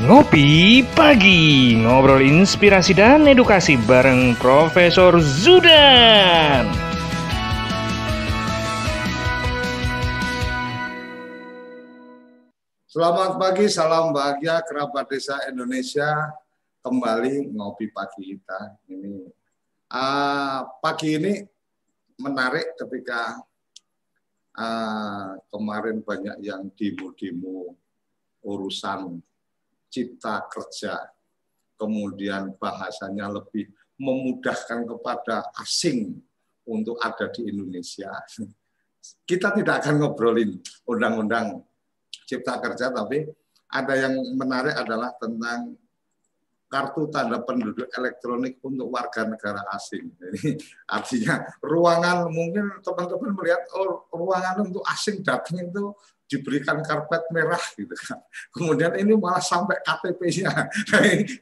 Ngopi Pagi, ngobrol inspirasi dan edukasi bareng Profesor Zudan. Selamat pagi, salam bahagia kerabat desa Indonesia. Kembali ngopi pagi kita. Pagi ini menarik ketika kemarin banyak yang demo-demo urusan cipta kerja, kemudian bahasanya lebih memudahkan kepada asing untuk ada di Indonesia. Kita tidak akan ngobrolin undang-undang cipta kerja, tapi ada yang menarik adalah tentang kartu tanda penduduk elektronik untuk warga negara asing. Jadi artinya ruangan, mungkin teman-teman melihat ruangan untuk asing datang itu diberikan karpet merah gitu kan. Kemudian ini malah sampai KTP-nya.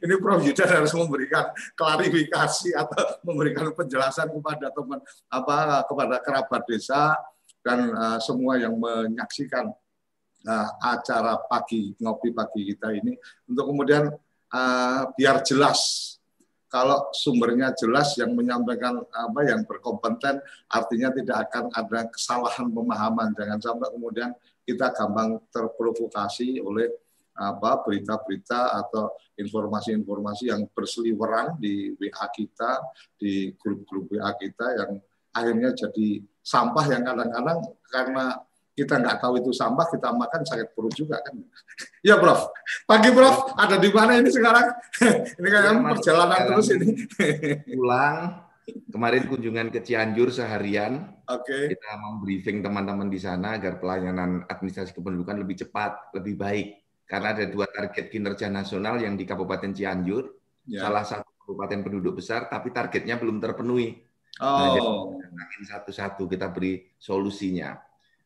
Ini Prof Yudan harus memberikan klarifikasi atau memberikan penjelasan kepada kepada kerabat desa dan semua yang menyaksikan acara ngopi pagi kita ini, untuk kemudian biar jelas. Kalau sumbernya jelas, yang menyampaikan yang berkompeten, artinya tidak akan ada kesalahan pemahaman. Jangan sampai kemudian kita gampang terprovokasi oleh berita-berita atau informasi-informasi yang berseliweran di WA kita, di grup-grup WA kita, yang akhirnya jadi sampah yang kadang-kadang karena kita nggak tahu itu sampah, kita makan sakit perut juga kan. Ya Prof. Pagi Prof, ada di mana ini sekarang? Ini kayak perjalanan terus ini. Pulang, kemarin kunjungan ke Cianjur seharian. Oke. Kita membriefing teman-teman di sana agar pelayanan administrasi kependudukan lebih cepat, lebih baik. Karena ada 2 target kinerja nasional yang di Kabupaten Cianjur. Ya. Salah satu kabupaten penduduk besar, tapi targetnya belum terpenuhi. Nah, jadi satu-satu kita beri solusinya.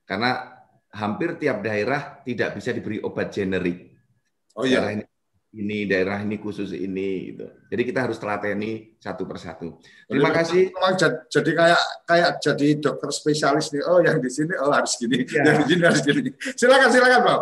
Karena hampir tiap daerah tidak bisa diberi obat generik. Oh iya. Daerah ini khusus ini gitu. Jadi kita harus telateni satu persatu. Terima kasih. Jadi kayak jadi dokter spesialis nih. Oh yang di sini harus gini, ya. Yang di sini harus gini. Silakan Bang.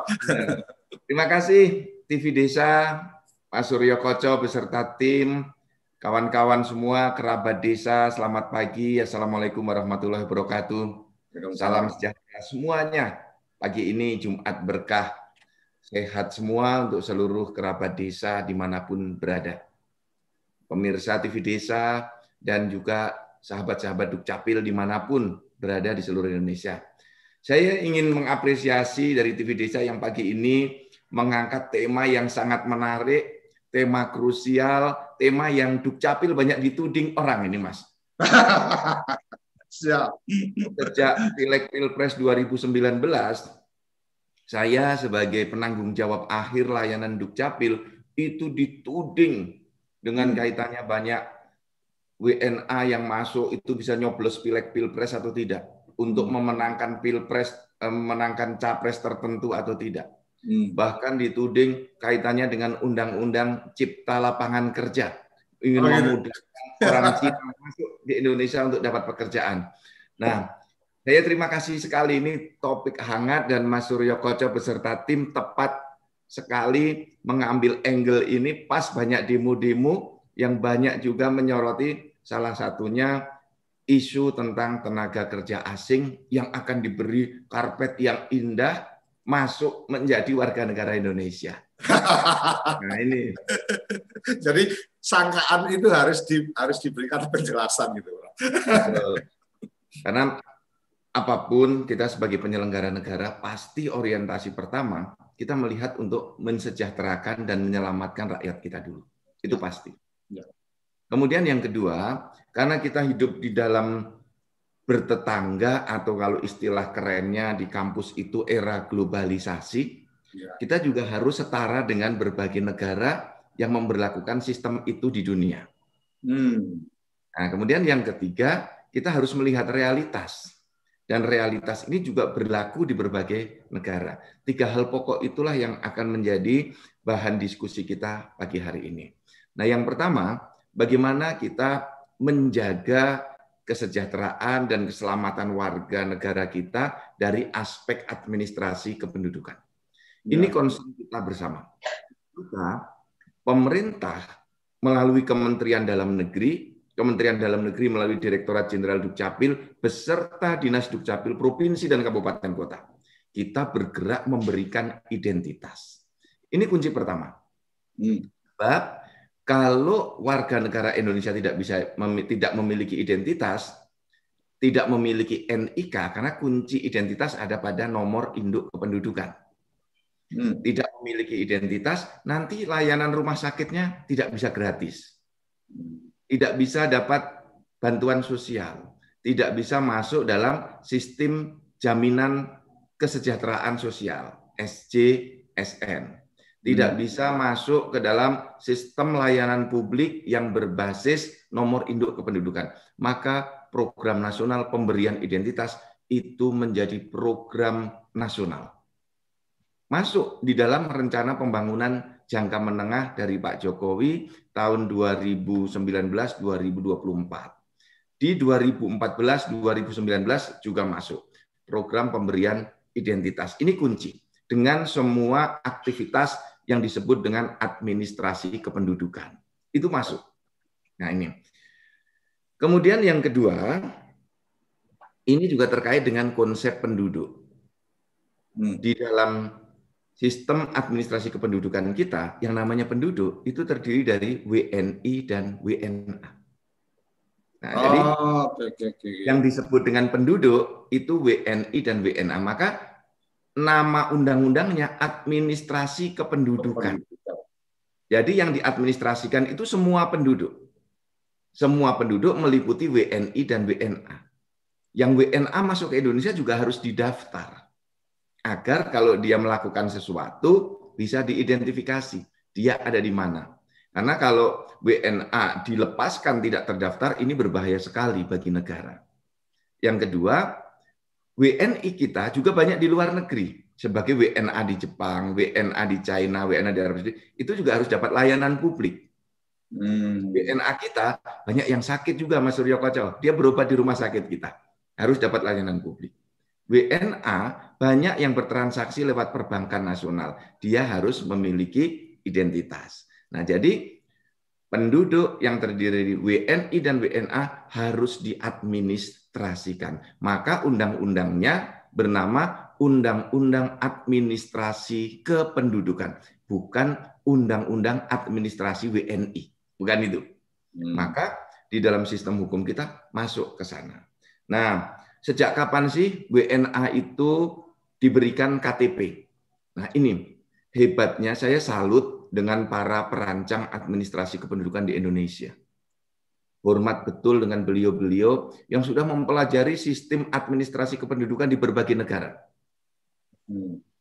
Terima kasih TV Desa, Pak Suryo Koco beserta tim, kawan-kawan semua, kerabat desa, selamat pagi. Assalamualaikum warahmatullahi wabarakatuh. Salam sejahtera semuanya. Pagi ini Jumat berkah. Sehat semua untuk seluruh kerabat desa dimanapun berada. Pemirsa TV Desa dan juga sahabat-sahabat Dukcapil dimanapun berada di seluruh Indonesia. Saya ingin mengapresiasi dari TV Desa yang pagi ini mengangkat tema yang sangat menarik, tema krusial, tema yang Dukcapil banyak dituding orang ini, Mas. Sejak Pileg Pilpres 2019, saya sebagai penanggung jawab akhir layanan Dukcapil itu dituding dengan kaitannya banyak WNA yang masuk itu bisa nyoblos Pileg Pilpres atau tidak, untuk memenangkan Pilpres, menangkan capres tertentu atau tidak. Bahkan dituding kaitannya dengan Undang-Undang Cipta Lapangan Kerja, ingin memudahkan orang Cina masuk di Indonesia untuk dapat pekerjaan. Nah, saya terima kasih sekali, ini topik hangat dan Mas Suryo Koco beserta tim tepat sekali mengambil angle ini, pas banyak demo-demo yang banyak juga menyoroti salah satunya isu tentang tenaga kerja asing yang akan diberi karpet yang indah masuk menjadi warga negara Indonesia. Nah ini. Jadi sangkaan itu harus diberikan penjelasan gitu. Karena apapun kita sebagai penyelenggara negara pasti orientasi pertama kita melihat untuk mensejahterakan dan menyelamatkan rakyat kita dulu. Itu pasti. Kemudian yang kedua, karena kita hidup di dalam bertetangga atau kalau istilah kerennya di kampus itu era globalisasi, kita juga harus setara dengan berbagai negara yang memberlakukan sistem itu di dunia. Nah, kemudian yang ketiga, kita harus melihat realitas. Dan realitas ini juga berlaku di berbagai negara. 3 hal pokok itulah yang akan menjadi bahan diskusi kita pagi hari ini. Nah, yang pertama, bagaimana kita menjaga kesejahteraan dan keselamatan warga negara kita dari aspek administrasi kependudukan. Ini concern kita bersama. Maka pemerintah melalui Kementerian Dalam Negeri melalui Direktorat Jenderal Dukcapil beserta Dinas Dukcapil Provinsi dan Kabupaten Kota. Kita bergerak memberikan identitas. Ini kunci pertama. Sebab kalau warga negara Indonesia tidak memiliki identitas, tidak memiliki NIK, karena kunci identitas ada pada nomor induk kependudukan. Tidak memiliki identitas, nanti layanan rumah sakitnya tidak bisa gratis. Tidak bisa dapat bantuan sosial. Tidak bisa masuk dalam sistem jaminan kesejahteraan sosial, SJSN. Tidak bisa masuk ke dalam sistem layanan publik yang berbasis nomor induk kependudukan. Maka program nasional pemberian identitas itu menjadi program nasional. Masuk di dalam rencana pembangunan jangka menengah dari Pak Jokowi tahun 2019-2024. Di 2014-2019 juga masuk program pemberian identitas. Ini kunci dengan semua aktivitas yang disebut dengan administrasi kependudukan. Itu masuk. Nah, ini. Kemudian yang kedua, ini juga terkait dengan konsep penduduk. Di dalam sistem administrasi kependudukan kita, yang namanya penduduk, itu terdiri dari WNI dan WNA. Nah, jadi yang disebut dengan penduduk itu WNI dan WNA. Maka nama undang-undangnya administrasi kependudukan. Jadi yang diadministrasikan itu semua penduduk. Semua penduduk meliputi WNI dan WNA. Yang WNA masuk ke Indonesia juga harus didaftar. Agar kalau dia melakukan sesuatu bisa diidentifikasi. Dia ada di mana. Karena kalau WNA dilepaskan tidak terdaftar, ini berbahaya sekali bagi negara. Yang kedua, WNI kita juga banyak di luar negeri. Sebagai WNA di Jepang, WNA di China, WNA di Arab Saudi, itu juga harus dapat layanan publik. WNA kita banyak yang sakit juga, Mas Suryo Koco. Dia berobat di rumah sakit kita. Harus dapat layanan publik. WNA banyak yang bertransaksi lewat perbankan nasional. Dia harus memiliki identitas. Nah, jadi penduduk yang terdiri dari WNI dan WNA harus diadministrasikan. Maka undang-undangnya bernama Undang-Undang Administrasi Kependudukan, bukan Undang-Undang Administrasi WNI. Bukan itu. Maka di dalam sistem hukum kita masuk ke sana. Nah, sejak kapan sih WNA itu diberikan KTP? Nah, ini hebatnya saya salut dengan para perancang administrasi kependudukan di Indonesia. Hormat betul dengan beliau-beliau yang sudah mempelajari sistem administrasi kependudukan di berbagai negara.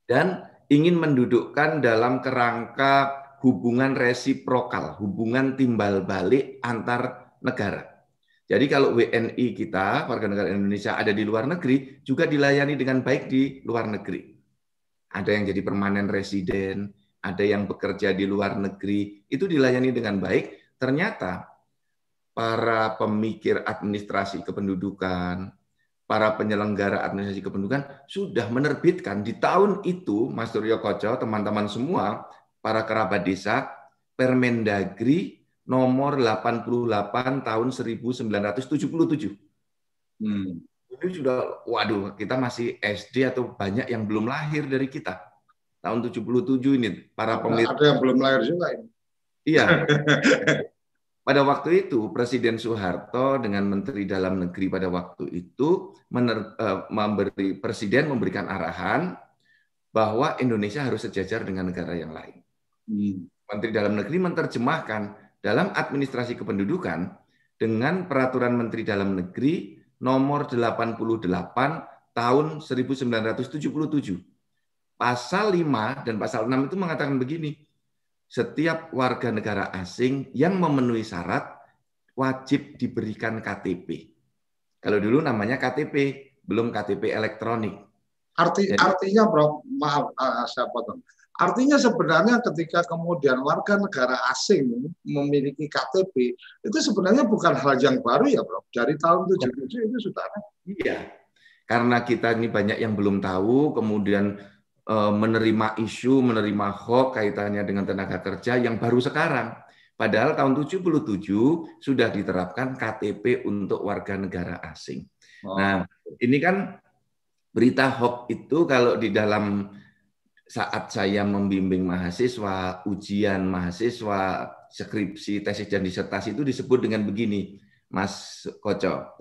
Dan ingin mendudukkan dalam kerangka hubungan resiprokal, hubungan timbal balik antar negara. Jadi kalau WNI kita, warga negara Indonesia ada di luar negeri, juga dilayani dengan baik di luar negeri. Ada yang jadi permanen residen, ada yang bekerja di luar negeri, itu dilayani dengan baik. Ternyata para pemikir administrasi kependudukan, para penyelenggara administrasi kependudukan sudah menerbitkan di tahun itu, Mas Suryo Koco, teman-teman semua, para kerabat desa, Permendagri nomor 88 tahun 1977. Itu sudah, waduh, kita masih SD atau banyak yang belum lahir dari kita. Tahun 77 ini, para pemikir. Ada yang belum lahir juga ini. Iya. Pada waktu itu, Presiden Soeharto dengan Menteri Dalam Negeri pada waktu itu, Presiden memberikan arahan bahwa Indonesia harus sejajar dengan negara yang lain. Menteri Dalam Negeri menerjemahkan dalam administrasi kependudukan dengan Peraturan Menteri Dalam Negeri nomor 88 tahun 1977. Pasal 5 dan pasal 6 itu mengatakan begini, setiap warga negara asing yang memenuhi syarat wajib diberikan KTP. Kalau dulu namanya KTP, belum KTP elektronik. Artinya, Bro, maaf, saya potong. Artinya sebenarnya ketika kemudian warga negara asing memiliki KTP, itu sebenarnya bukan hal yang baru ya, Bro. Dari tahun 77 itu sudah ada. Iya, karena kita ini banyak yang belum tahu, kemudian menerima isu, menerima hoax kaitannya dengan tenaga kerja yang baru sekarang. Padahal tahun 77 sudah diterapkan KTP untuk warga negara asing. Nah, ini kan berita hoax itu kalau di dalam saat saya membimbing mahasiswa, ujian mahasiswa, skripsi, tesis dan disertasi itu disebut dengan begini, Mas Koco,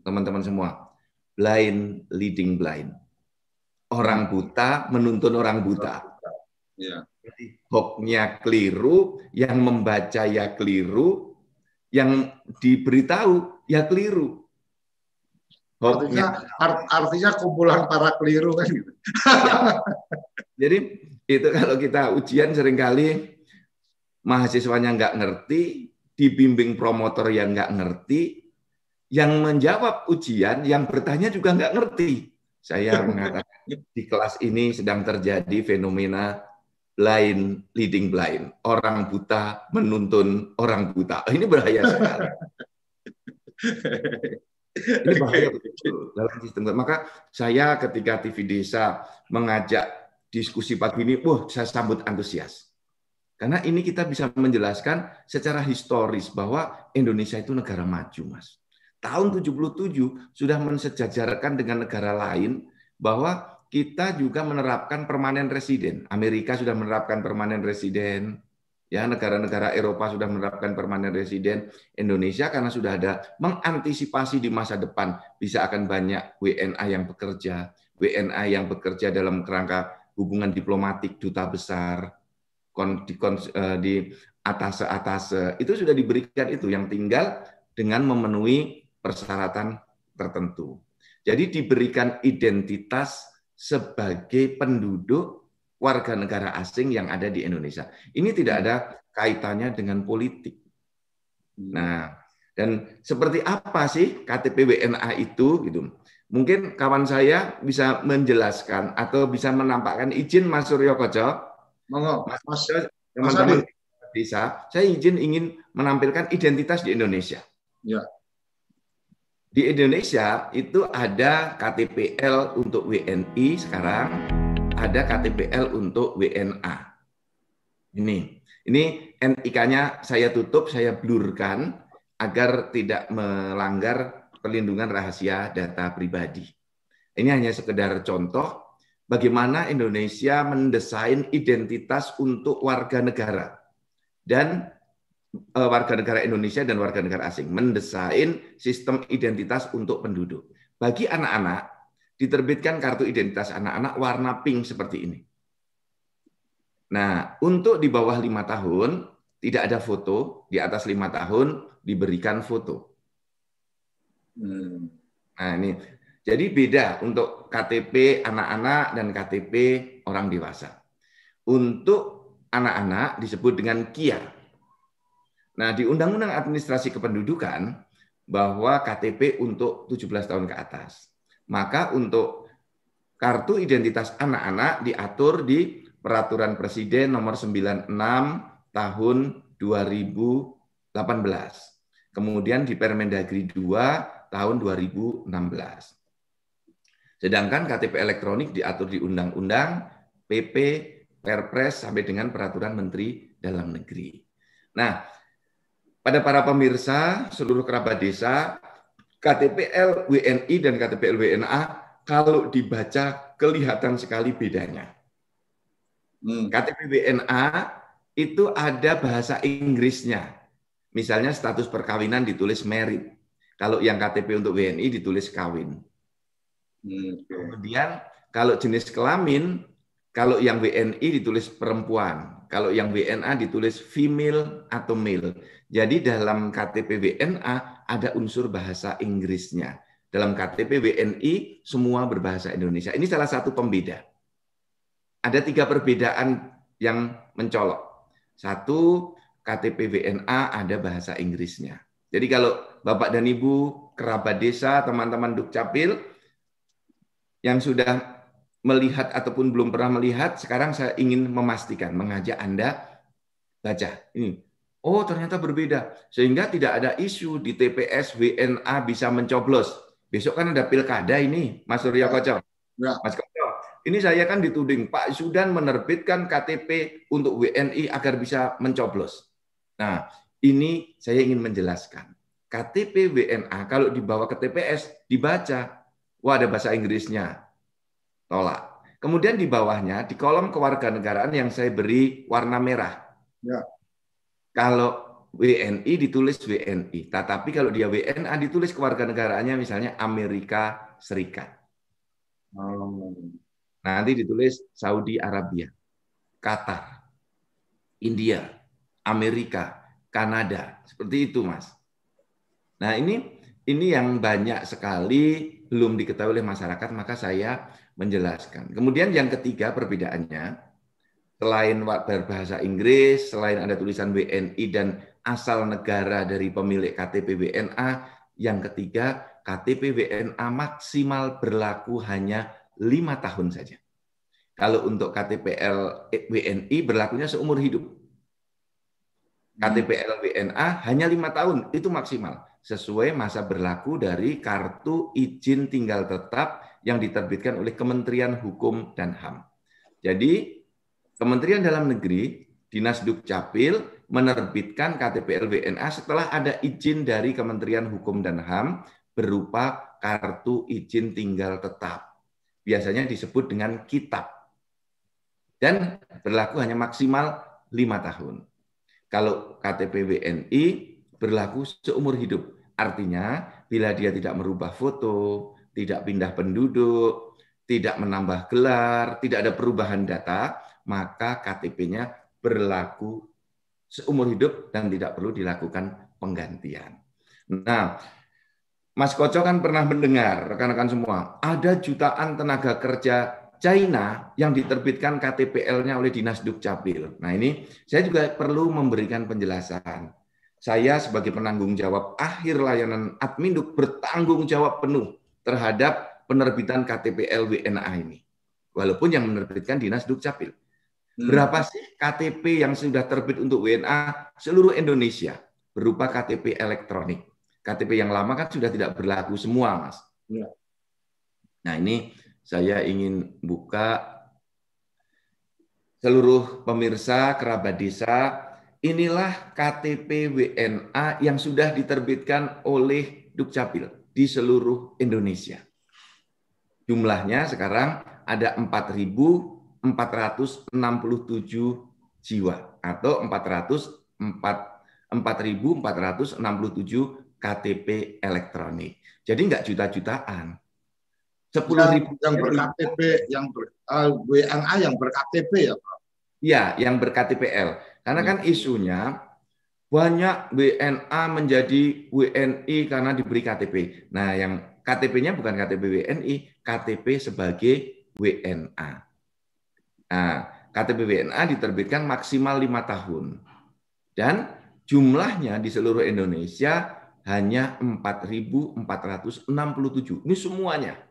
teman-teman semua, blind leading blind. Orang buta menuntun orang buta. Ya. Hoax-nya keliru, yang membaca ya keliru, yang diberitahu ya keliru. Artinya kumpulan para keliru kan gitu. Ya. Jadi itu kalau kita ujian seringkali mahasiswanya nggak ngerti, dibimbing promotor yang nggak ngerti, yang menjawab ujian, yang bertanya juga nggak ngerti. Saya mengatakan di kelas ini sedang terjadi fenomena blind leading blind. Orang buta menuntun orang buta. Ini bahaya sekali. Ini bahaya betul dalam sistem. Maka saya ketika TV Desa mengajak diskusi pagi ini, saya sambut antusias. Karena ini kita bisa menjelaskan secara historis bahwa Indonesia itu negara maju, Mas. Tahun 77 sudah mensejajarkan dengan negara lain bahwa kita juga menerapkan permanen residen. Amerika sudah menerapkan permanen residen, ya, negara-negara Eropa sudah menerapkan permanen residen. Indonesia karena sudah ada mengantisipasi di masa depan bisa akan banyak WNA yang bekerja, WNA yang bekerja dalam kerangka hubungan diplomatik, duta besar, di atas itu sudah diberikan itu, yang tinggal dengan memenuhi persyaratan tertentu. Jadi diberikan identitas sebagai penduduk warga negara asing yang ada di Indonesia. Ini tidak ada kaitannya dengan politik. Nah, dan seperti apa sih KTP WNA itu gitu. Mungkin kawan saya bisa menjelaskan atau bisa menampakkan, izin Mas Suryo Koco. Mas, teman-teman desa, saya ingin menampilkan identitas di Indonesia. Ya. Di Indonesia itu ada KTPL untuk WNI sekarang, ada KTPL untuk WNA. Ini NIK-nya saya tutup, saya blurkan agar tidak melanggar perlindungan rahasia data pribadi. Ini hanya sekedar contoh bagaimana Indonesia mendesain identitas untuk warga negara dan warga negara Indonesia dan warga negara asing, mendesain sistem identitas untuk penduduk. Bagi anak-anak, diterbitkan kartu identitas anak-anak warna pink seperti ini. Nah, untuk di bawah 5 tahun, tidak ada foto, di atas 5 tahun diberikan foto. Nah, ini. Jadi beda untuk KTP anak-anak dan KTP orang dewasa. Untuk anak-anak disebut dengan KIA. Nah, di Undang-Undang Administrasi Kependudukan bahwa KTP untuk 17 tahun ke atas. Maka untuk kartu identitas anak-anak diatur di Peraturan Presiden nomor 96 tahun 2018. Kemudian di Permendagri 2 tahun 2016. Sedangkan KTP elektronik diatur di Undang-Undang, PP, Perpres sampai dengan Peraturan Menteri Dalam Negeri. Nah, pada para pemirsa, seluruh kerabat desa, KTPL WNI dan KTPL WNA kalau dibaca kelihatan sekali bedanya. KTP WNA itu ada bahasa Inggrisnya. Misalnya status perkawinan ditulis married. Kalau yang KTP untuk WNI ditulis kawin. Kemudian kalau jenis kelamin, kalau yang WNI ditulis perempuan, kalau yang WNA ditulis female atau male. Jadi dalam KTP WNA ada unsur bahasa Inggrisnya. Dalam KTP WNI semua berbahasa Indonesia. Ini salah satu pembeda. Ada 3 perbedaan yang mencolok. 1, KTP WNA ada bahasa Inggrisnya. Jadi kalau Bapak dan Ibu, kerabat desa, teman-teman Dukcapil yang sudah melihat ataupun belum pernah melihat, sekarang saya ingin memastikan, mengajak Anda baca. Ini. Oh, ternyata berbeda. Sehingga tidak ada isu di TPS WNA bisa mencoblos. Besok kan ada pilkada ini, Mas Suryo Koco. Ya. Mas Koco, ini saya kan dituding Pak Zudan menerbitkan KTP untuk WNI agar bisa mencoblos. Nah, ini saya ingin menjelaskan. KTP WNA kalau dibawa ke TPS dibaca, wah ada bahasa Inggrisnya, tolak. Kemudian di bawahnya di kolom kewarganegaraan yang saya beri warna merah. Ya. Kalau WNI ditulis WNI, tetapi kalau dia WNA ditulis kewarganegaraannya misalnya Amerika Serikat. Nanti ditulis Saudi Arabia, Qatar, India, Amerika, Kanada, seperti itu, Mas. Nah, ini yang banyak sekali belum diketahui oleh masyarakat, maka saya menjelaskan. Kemudian yang ketiga perbedaannya, selain berbahasa Inggris, selain ada tulisan WNI dan asal negara dari pemilik KTP WNA, yang ketiga KTP WNA maksimal berlaku hanya 5 tahun saja. Kalau untuk KTPL WNI berlakunya seumur hidup. KTPL WNA hanya 5 tahun, itu maksimal. Sesuai masa berlaku dari kartu izin tinggal tetap yang diterbitkan oleh Kementerian Hukum dan HAM. Jadi, Kementerian Dalam Negeri, Dinas Dukcapil menerbitkan KTPL WNA setelah ada izin dari Kementerian Hukum dan HAM berupa kartu izin tinggal tetap. Biasanya disebut dengan kitab. Dan berlaku hanya maksimal 5 tahun. Kalau KTP WNI berlaku seumur hidup. Artinya, bila dia tidak merubah foto, tidak pindah penduduk, tidak menambah gelar, tidak ada perubahan data, maka KTP-nya berlaku seumur hidup dan tidak perlu dilakukan penggantian. Nah, Mas Koco kan pernah mendengar, rekan-rekan semua, ada jutaan tenaga kerja China yang diterbitkan KTPL-nya oleh Dinas Dukcapil. Nah, ini saya juga perlu memberikan penjelasan. Saya sebagai penanggung jawab akhir layanan Adminduk bertanggung jawab penuh terhadap penerbitan KTPL WNA ini. Walaupun yang menerbitkan Dinas Dukcapil. Berapa sih KTP yang sudah terbit untuk WNA seluruh Indonesia berupa KTP elektronik? KTP yang lama kan sudah tidak berlaku semua, Mas. Ya. Nah, ini saya ingin buka seluruh pemirsa, kerabat desa, inilah KTP WNA yang sudah diterbitkan oleh Dukcapil di seluruh Indonesia. Jumlahnya sekarang ada 4.467 jiwa atau 4.467 KTP elektronik. Jadi nggak juta-jutaan. 10.000 yang berKTP, WNA yang berKTP ya, Pak? Iya, yang berKTPL. Karena kan isunya banyak WNA menjadi WNI karena diberi KTP. Nah, yang KTP-nya bukan KTP WNI, KTP sebagai WNA. Nah, KTP WNA diterbitkan maksimal 5 tahun. Dan jumlahnya di seluruh Indonesia hanya 4.467. Ini semuanya.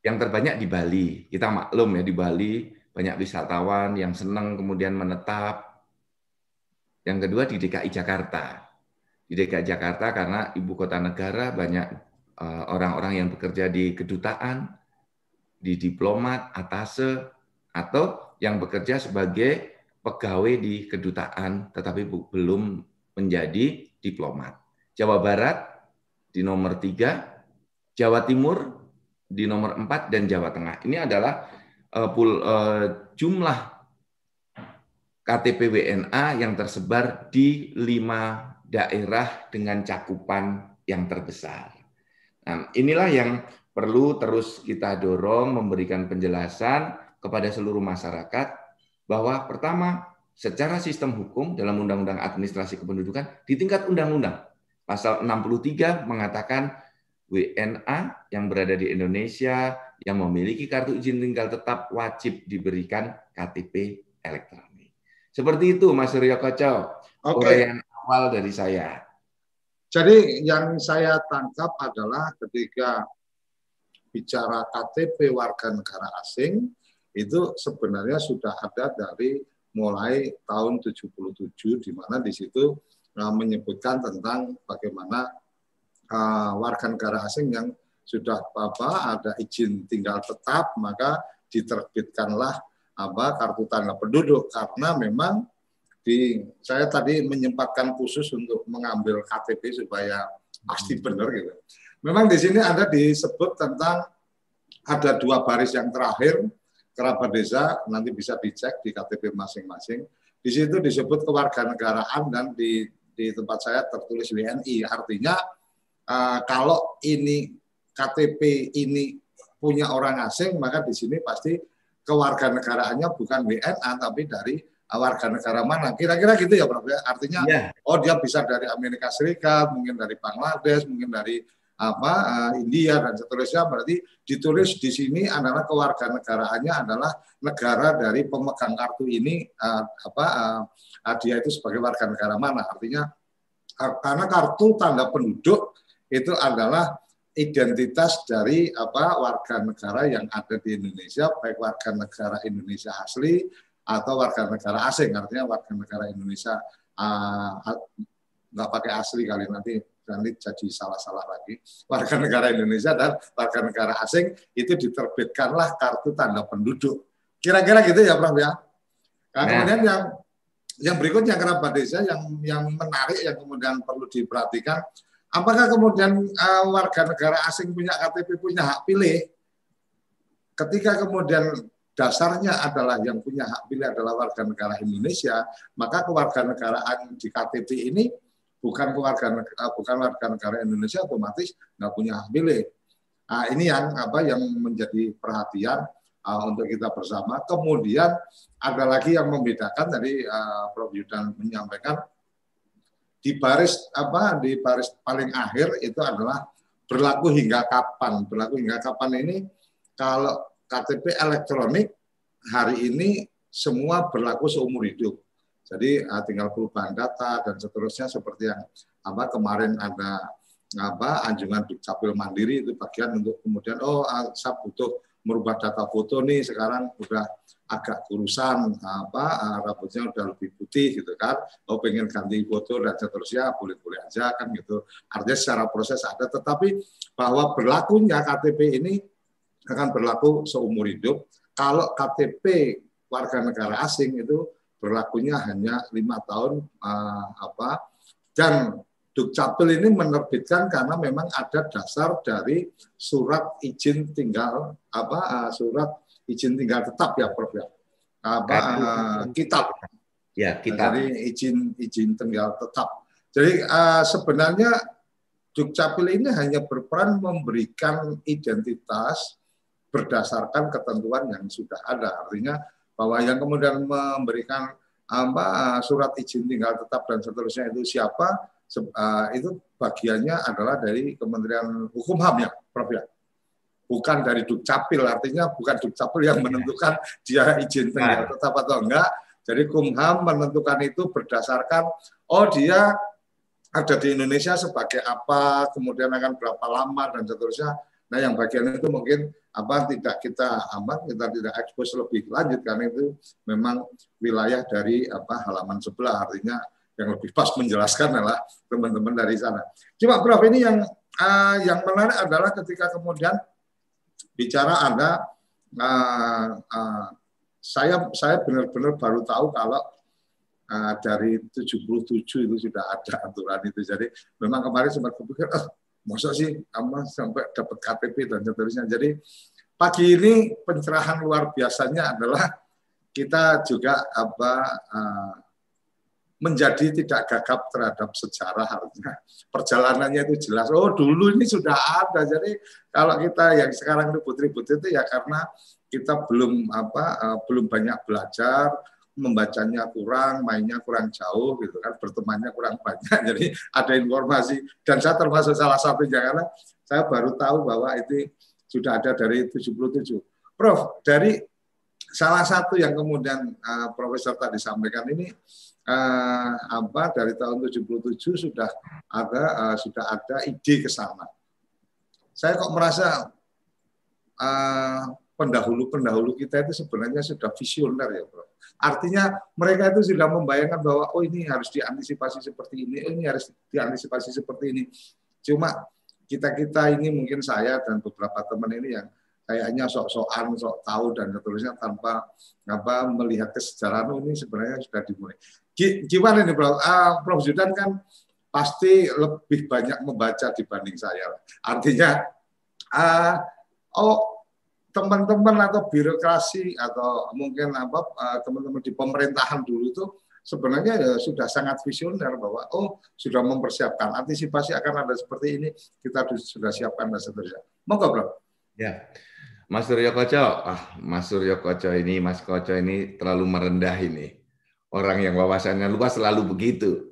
Yang terbanyak di Bali. Kita maklum ya, di Bali banyak wisatawan yang senang kemudian menetap. Yang kedua di DKI Jakarta. Di DKI Jakarta karena ibu kota negara banyak orang-orang yang bekerja di kedutaan, di diplomat, atase, atau yang bekerja sebagai pegawai di kedutaan tetapi belum menjadi diplomat. Jawa Barat di nomor 3, Jawa Timur di nomor 4, dan Jawa Tengah. Ini adalah jumlah KTP WNA yang tersebar di 5 daerah dengan cakupan yang terbesar. Nah, inilah yang perlu terus kita dorong, memberikan penjelasan kepada seluruh masyarakat bahwa pertama, secara sistem hukum dalam Undang-Undang Administrasi Kependudukan di tingkat undang-undang, pasal 63 mengatakan WNA yang berada di Indonesia yang memiliki kartu izin tinggal tetap wajib diberikan KTP elektronik. Seperti itu, Mas Suryo Koco. Uraian awal dari saya. Jadi yang saya tangkap adalah ketika bicara KTP warga negara asing itu sebenarnya sudah ada dari mulai tahun 77, di mana di situ menyebutkan tentang bagaimana warga negara asing yang sudah ada izin tinggal tetap, maka diterbitkanlah kartu tanda penduduk, karena memang saya tadi menyempatkan khusus untuk mengambil KTP supaya pasti benar gitu. Memang di sini ada disebut tentang ada 2 baris yang terakhir kerabat desa, nanti bisa dicek di KTP masing-masing. Di situ disebut kewarganegaraan dan di tempat saya tertulis WNI. Artinya kalau ini KTP ini punya orang asing, maka di sini pasti kewarganegaraannya bukan WNA tapi dari warga negara mana. Kira-kira gitu ya Prof ya. Artinya oh dia bisa dari Amerika Serikat, mungkin dari Bangladesh, mungkin dari India dan seterusnya. Berarti ditulis di sini adalah kewarganegaraannya adalah negara dari pemegang kartu ini dia itu sebagai warga negara mana. Artinya karena kartu tanda penduduk itu adalah identitas dari warga negara yang ada di Indonesia, baik warga negara Indonesia asli atau warga negara asing. Artinya warga negara Indonesia nggak pakai asli kali, nanti jadi salah-salah lagi. Warga negara Indonesia dan warga negara asing itu diterbitkanlah kartu tanda penduduk. Kira-kira gitu ya Prof ya. Nah, kemudian yang berikutnya kerabat desa yang menarik yang kemudian perlu diperhatikan, apakah kemudian warga negara asing punya KTP, punya hak pilih? Ketika kemudian dasarnya adalah yang punya hak pilih adalah warga negara Indonesia, maka kewarganegaraan di KTP ini bukan warga negara Indonesia, otomatis nggak punya hak pilih. Nah, ini yang menjadi perhatian untuk kita bersama. Kemudian ada lagi yang membedakan, tadi Prof Yudan menyampaikan, di baris paling akhir itu adalah berlaku hingga kapan. Berlaku hingga kapan ini, kalau KTP elektronik hari ini semua berlaku seumur hidup. Jadi tinggal perubahan data dan seterusnya, seperti yang kemarin ada anjungan Dukcapil Mandiri, itu bagian untuk kemudian saya butuh merubah data foto nih, sekarang udah agak kurusan, rambutnya udah lebih putih gitu kan, pengen ganti foto dan seterusnya, boleh-boleh aja kan gitu. Artinya secara proses ada, tetapi bahwa berlakunya KTP ini akan berlaku seumur hidup. Kalau KTP warga negara asing itu berlakunya hanya 5 tahun, dan Dukcapil ini menerbitkan karena memang ada dasar dari surat izin tinggal surat izin tinggal tetap ya Prof ya. Kitab. Ya, kitab. Jadi izin tinggal tetap. Jadi sebenarnya Dukcapil ini hanya berperan memberikan identitas berdasarkan ketentuan yang sudah ada. Artinya bahwa yang kemudian memberikan surat izin tinggal tetap dan seterusnya itu siapa, itu bagiannya adalah dari Kementerian Hukum HAM ya Prof ya. Bukan dari Dukcapil, artinya bukan Dukcapil yang menentukan dia izin tinggal tetap atau enggak. Jadi Kumham menentukan itu berdasarkan dia ada di Indonesia sebagai apa, kemudian akan berapa lama dan seterusnya. Nah, yang bagian itu mungkin tidak kita tidak ekspos lebih lanjut, karena itu memang wilayah dari halaman sebelah. Artinya yang lebih pas menjelaskan adalah teman-teman dari sana. Cuma Prof, ini yang menarik adalah ketika kemudian bicara ada saya benar-benar baru tahu kalau dari 77 itu sudah ada aturan itu. Jadi memang kemarin sempat berpikir, masa sih sampai dapat KTP dan seterusnya. Jadi pagi ini pencerahan luar biasanya adalah kita juga menjadi tidak gagap terhadap sejarah. Artinya perjalanannya itu jelas. Oh, dulu ini sudah ada. Jadi kalau kita yang sekarang ribut-ribut itu ya karena kita belum banyak belajar, membacanya kurang, mainnya kurang jauh gitu kan, bertemannya kurang banyak. Jadi ada informasi, dan saya termasuk salah satunya karena saya baru tahu bahwa itu sudah ada dari 77. Prof, dari salah satu yang kemudian Profesor tadi sampaikan ini, dari tahun 77 sudah ada ide ke sana. Saya kok merasa pendahulu kita itu sebenarnya sudah visioner ya, Bro. Artinya mereka itu sudah membayangkan bahwa ini harus diantisipasi seperti ini, ini harus diantisipasi seperti ini. Cuma kita ini mungkin saya dan beberapa teman ini yang kayaknya sok-sokan, sok tahu dan seterusnya tanpa melihat kesejarahan ini sebenarnya sudah dimulai. Gimana nih Prof? Prof Zudan kan pasti lebih banyak membaca dibanding saya. Artinya, teman-teman atau birokrasi atau mungkin teman-teman di pemerintahan dulu itu sebenarnya ya sudah sangat visioner bahwa sudah mempersiapkan antisipasi akan ada seperti ini, kita sudah siapkan dan seterusnya. Monggo, Bro. Ya, Mas Suryo Koco, Mas Suryo Koco ini, Mas Koco ini terlalu merendah ini. Orang yang wawasannya luas selalu begitu.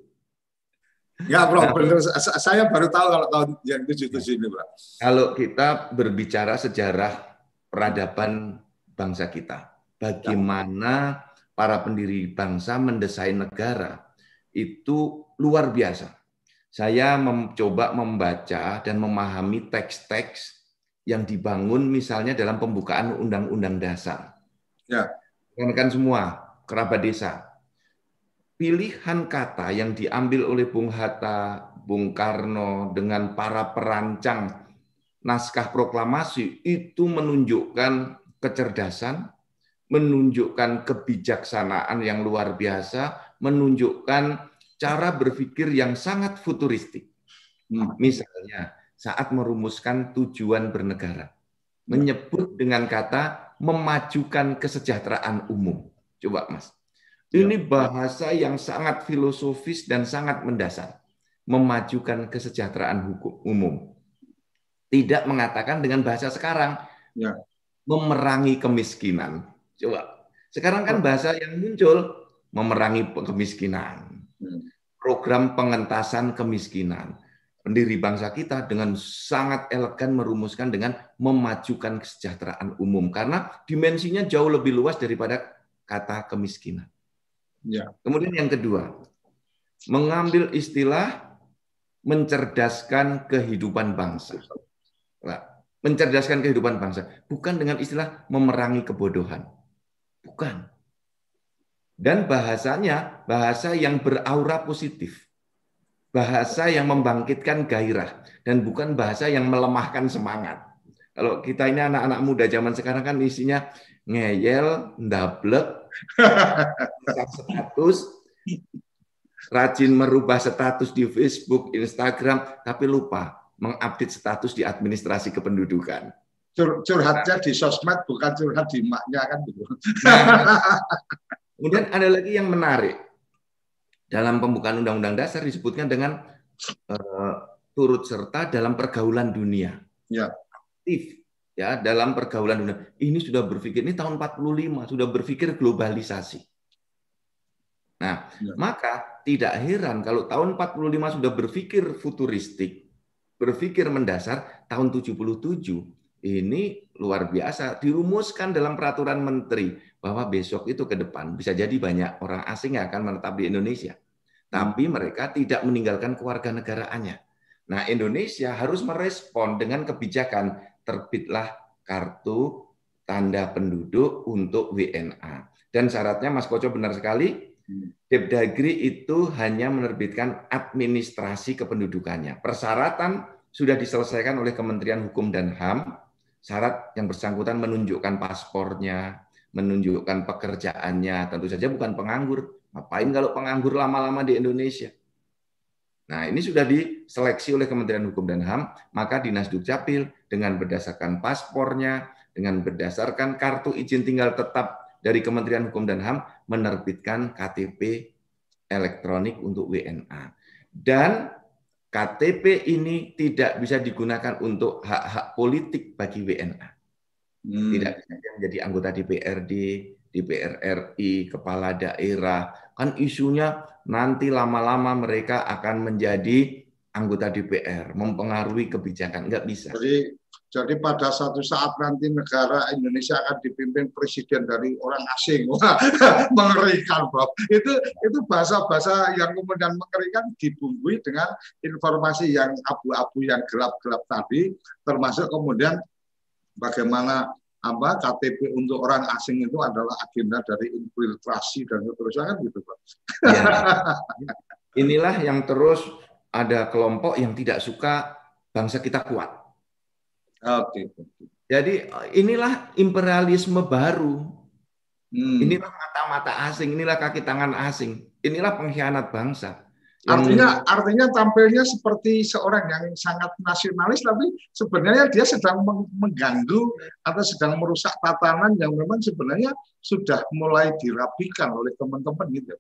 Ya, Bro, benar. Saya baru tahu kalau tahun yang 77 ini, Bro. Kalau kita berbicara sejarah peradaban bangsa kita, bagaimana para pendiri bangsa mendesain negara, itu luar biasa. Saya mencoba membaca dan memahami teks-teks yang dibangun misalnya dalam pembukaan Undang-Undang Dasar. Ya. Kan semua kerabat desa. Pilihan kata yang diambil oleh Bung Hatta, Bung Karno dengan para perancang naskah proklamasi itu menunjukkan kecerdasan, menunjukkan kebijaksanaan yang luar biasa, menunjukkan cara berpikir yang sangat futuristik. Misalnya saat merumuskan tujuan bernegara, menyebut dengan kata memajukan kesejahteraan umum. Coba Mas, ini bahasa yang sangat filosofis dan sangat mendasar. Memajukan kesejahteraan umum. Tidak mengatakan dengan bahasa sekarang, memerangi kemiskinan. Coba, sekarang kan bahasa yang muncul, memerangi kemiskinan. Program pengentasan kemiskinan. Pendiri bangsa kita dengan sangat elegan merumuskan dengan memajukan kesejahteraan umum. Karena dimensinya jauh lebih luas daripada kata kemiskinan. Kemudian yang kedua, mengambil istilah mencerdaskan kehidupan bangsa. Mencerdaskan kehidupan bangsa. Bukan dengan istilah memerangi kebodohan. Bukan. Dan bahasanya, bahasa yang beraura positif. Bahasa yang membangkitkan gairah. Dan bukan bahasa yang melemahkan semangat. Kalau kita ini anak-anak muda zaman sekarang kan isinya ngeyel, ndablek, status, rajin merubah status di Facebook, Instagram, tapi lupa mengupdate status di administrasi kependudukan. Curhatnya di sosmed, bukan curhat di maknya kan gitu. Kemudian ada lagi yang menarik. Dalam pembukaan Undang-Undang Dasar disebutkan dengan turut serta dalam pergaulan dunia. Aktif ya dalam pergaulan dunia. Ini sudah berpikir, ini tahun 45 sudah berpikir globalisasi. Nah, maka tidak heran kalau tahun 45 sudah berpikir futuristik, berpikir mendasar, tahun 77 ini luar biasa dirumuskan dalam peraturan menteri bahwa besok itu ke depan bisa jadi banyak orang asing yang akan menetap di Indonesia. Tapi mereka tidak meninggalkan kewarganegaraannya. Nah, Indonesia harus merespon dengan kebijakan terbitlah kartu tanda penduduk untuk WNA. Dan syaratnya Mas Koco benar sekali, Depdagri itu hanya menerbitkan administrasi kependudukannya. Persyaratan sudah diselesaikan oleh Kementerian Hukum dan HAM. Syarat yang bersangkutan menunjukkan paspornya, menunjukkan pekerjaannya. Tentu saja bukan penganggur. Ngapain kalau penganggur lama-lama di Indonesia? Nah, ini sudah diseleksi oleh Kementerian Hukum dan HAM, maka Dinas Dukcapil dengan berdasarkan paspornya, dengan berdasarkan kartu izin tinggal tetap dari Kementerian Hukum dan HAM menerbitkan KTP elektronik untuk WNA. Dan KTP ini tidak bisa digunakan untuk hak-hak politik bagi WNA. Tidak bisa menjadi anggota DPRD, DPR RI, kepala daerah. Kan isunya nanti lama-lama mereka akan menjadi anggota DPR, mempengaruhi kebijakan. Enggak bisa. Jadi pada suatu saat nanti negara Indonesia akan dipimpin presiden dari orang asing. Wah, mengerikan, Prof. Itu bahasa-bahasa yang kemudian mengerikan dibumbui dengan informasi yang abu-abu, yang gelap-gelap tadi, termasuk kemudian bagaimana KTP untuk orang asing itu adalah agenda dari infiltrasi dan seterusnya kan gitu, Pak. Ya. Inilah yang terus ada kelompok yang tidak suka bangsa kita kuat. Oke. Jadi inilah imperialisme baru. Inilah mata-mata asing, inilah kaki tangan asing, inilah pengkhianat bangsa. Artinya tampilnya seperti seorang yang sangat nasionalis, tapi sebenarnya dia sedang mengganggu atau sedang merusak tatanan yang memang sebenarnya sudah mulai dirapikan oleh teman-teman gitu.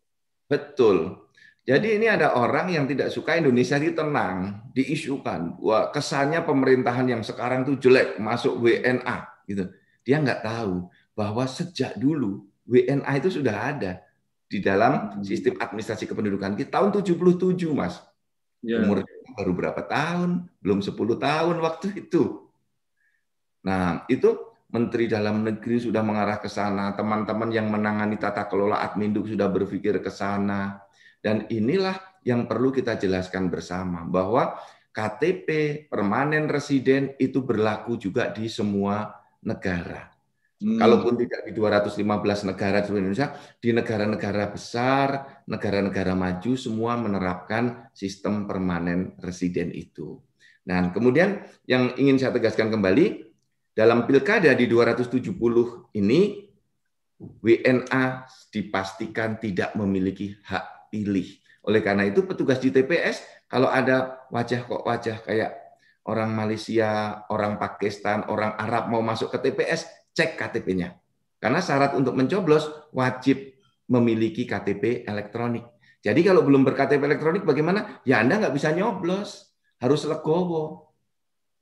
Betul. Jadi ini ada orang yang tidak suka Indonesia itu tenang, diisukan. Wah, kesannya pemerintahan yang sekarang itu jelek, masuk WNA gitu. Dia nggak tahu bahwa sejak dulu WNA itu sudah ada di dalam sistem administrasi kependudukan kita tahun 77, Mas. Umur baru berapa tahun? Belum 10 tahun waktu itu. Nah, itu Menteri Dalam Negeri sudah mengarah ke sana, teman-teman yang menangani tata kelola Adminduk sudah berpikir ke sana. Dan inilah yang perlu kita jelaskan bersama, bahwa KTP permanen residen itu berlaku juga di semua negara. Kalaupun tidak di 215 negara di Indonesia, di negara-negara besar, negara-negara maju, semua menerapkan sistem permanen residen itu. Nah, kemudian yang ingin saya tegaskan kembali, dalam pilkada di 270 ini, WNA dipastikan tidak memiliki hak pilih. Oleh karena itu, petugas di TPS, kalau ada wajah kayak orang Malaysia, orang Pakistan, orang Arab mau masuk ke TPS, cek KTP-nya. Karena syarat untuk mencoblos wajib memiliki KTP elektronik. Jadi kalau belum berKTP elektronik bagaimana? Ya Anda nggak bisa nyoblos. Harus legowo.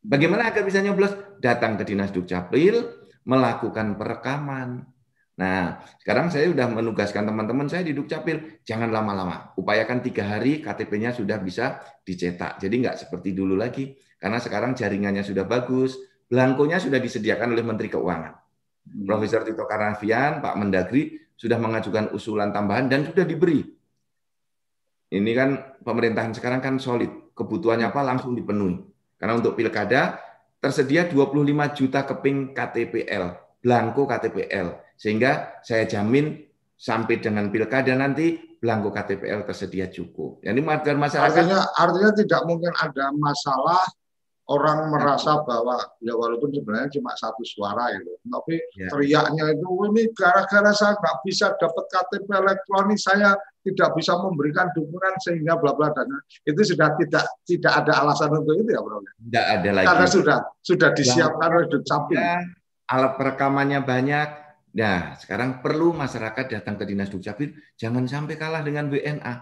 Bagaimana agar bisa nyoblos? Datang ke Dinas Dukcapil, melakukan perekaman. Nah, sekarang saya sudah menugaskan teman-teman saya di Dukcapil, jangan lama-lama. Upayakan 3 hari KTP-nya sudah bisa dicetak. Jadi nggak seperti dulu lagi. Karena sekarang jaringannya sudah bagus, belangkonya sudah disediakan oleh Menteri Keuangan. Profesor Tito Karnavian, Pak Mendagri, sudah mengajukan usulan tambahan dan sudah diberi. Ini kan pemerintahan sekarang kan solid. Kebutuhannya apa langsung dipenuhi. Karena untuk pilkada tersedia 25 juta keping KTPL, belangko KTPL. Sehingga saya jamin sampai dengan pilkada nanti belangko KTPL tersedia cukup. Jadi masyarakat artinya tidak mungkin ada masalah orang merasa bahwa ya walaupun sebenarnya cuma 1 suara itu, tapi teriaknya itu ini gara-gara saya nggak bisa dapat KTP elektronik, saya tidak bisa memberikan dukungan sehingga bla bla, dan itu sudah tidak ada alasan untuk itu ya, Bro. Tidak ada lagi. Karena sudah disiapkan oleh Dukcapil. Alat perekamannya banyak. Nah, sekarang perlu masyarakat datang ke Dinas Dukcapil, jangan sampai kalah dengan WNA.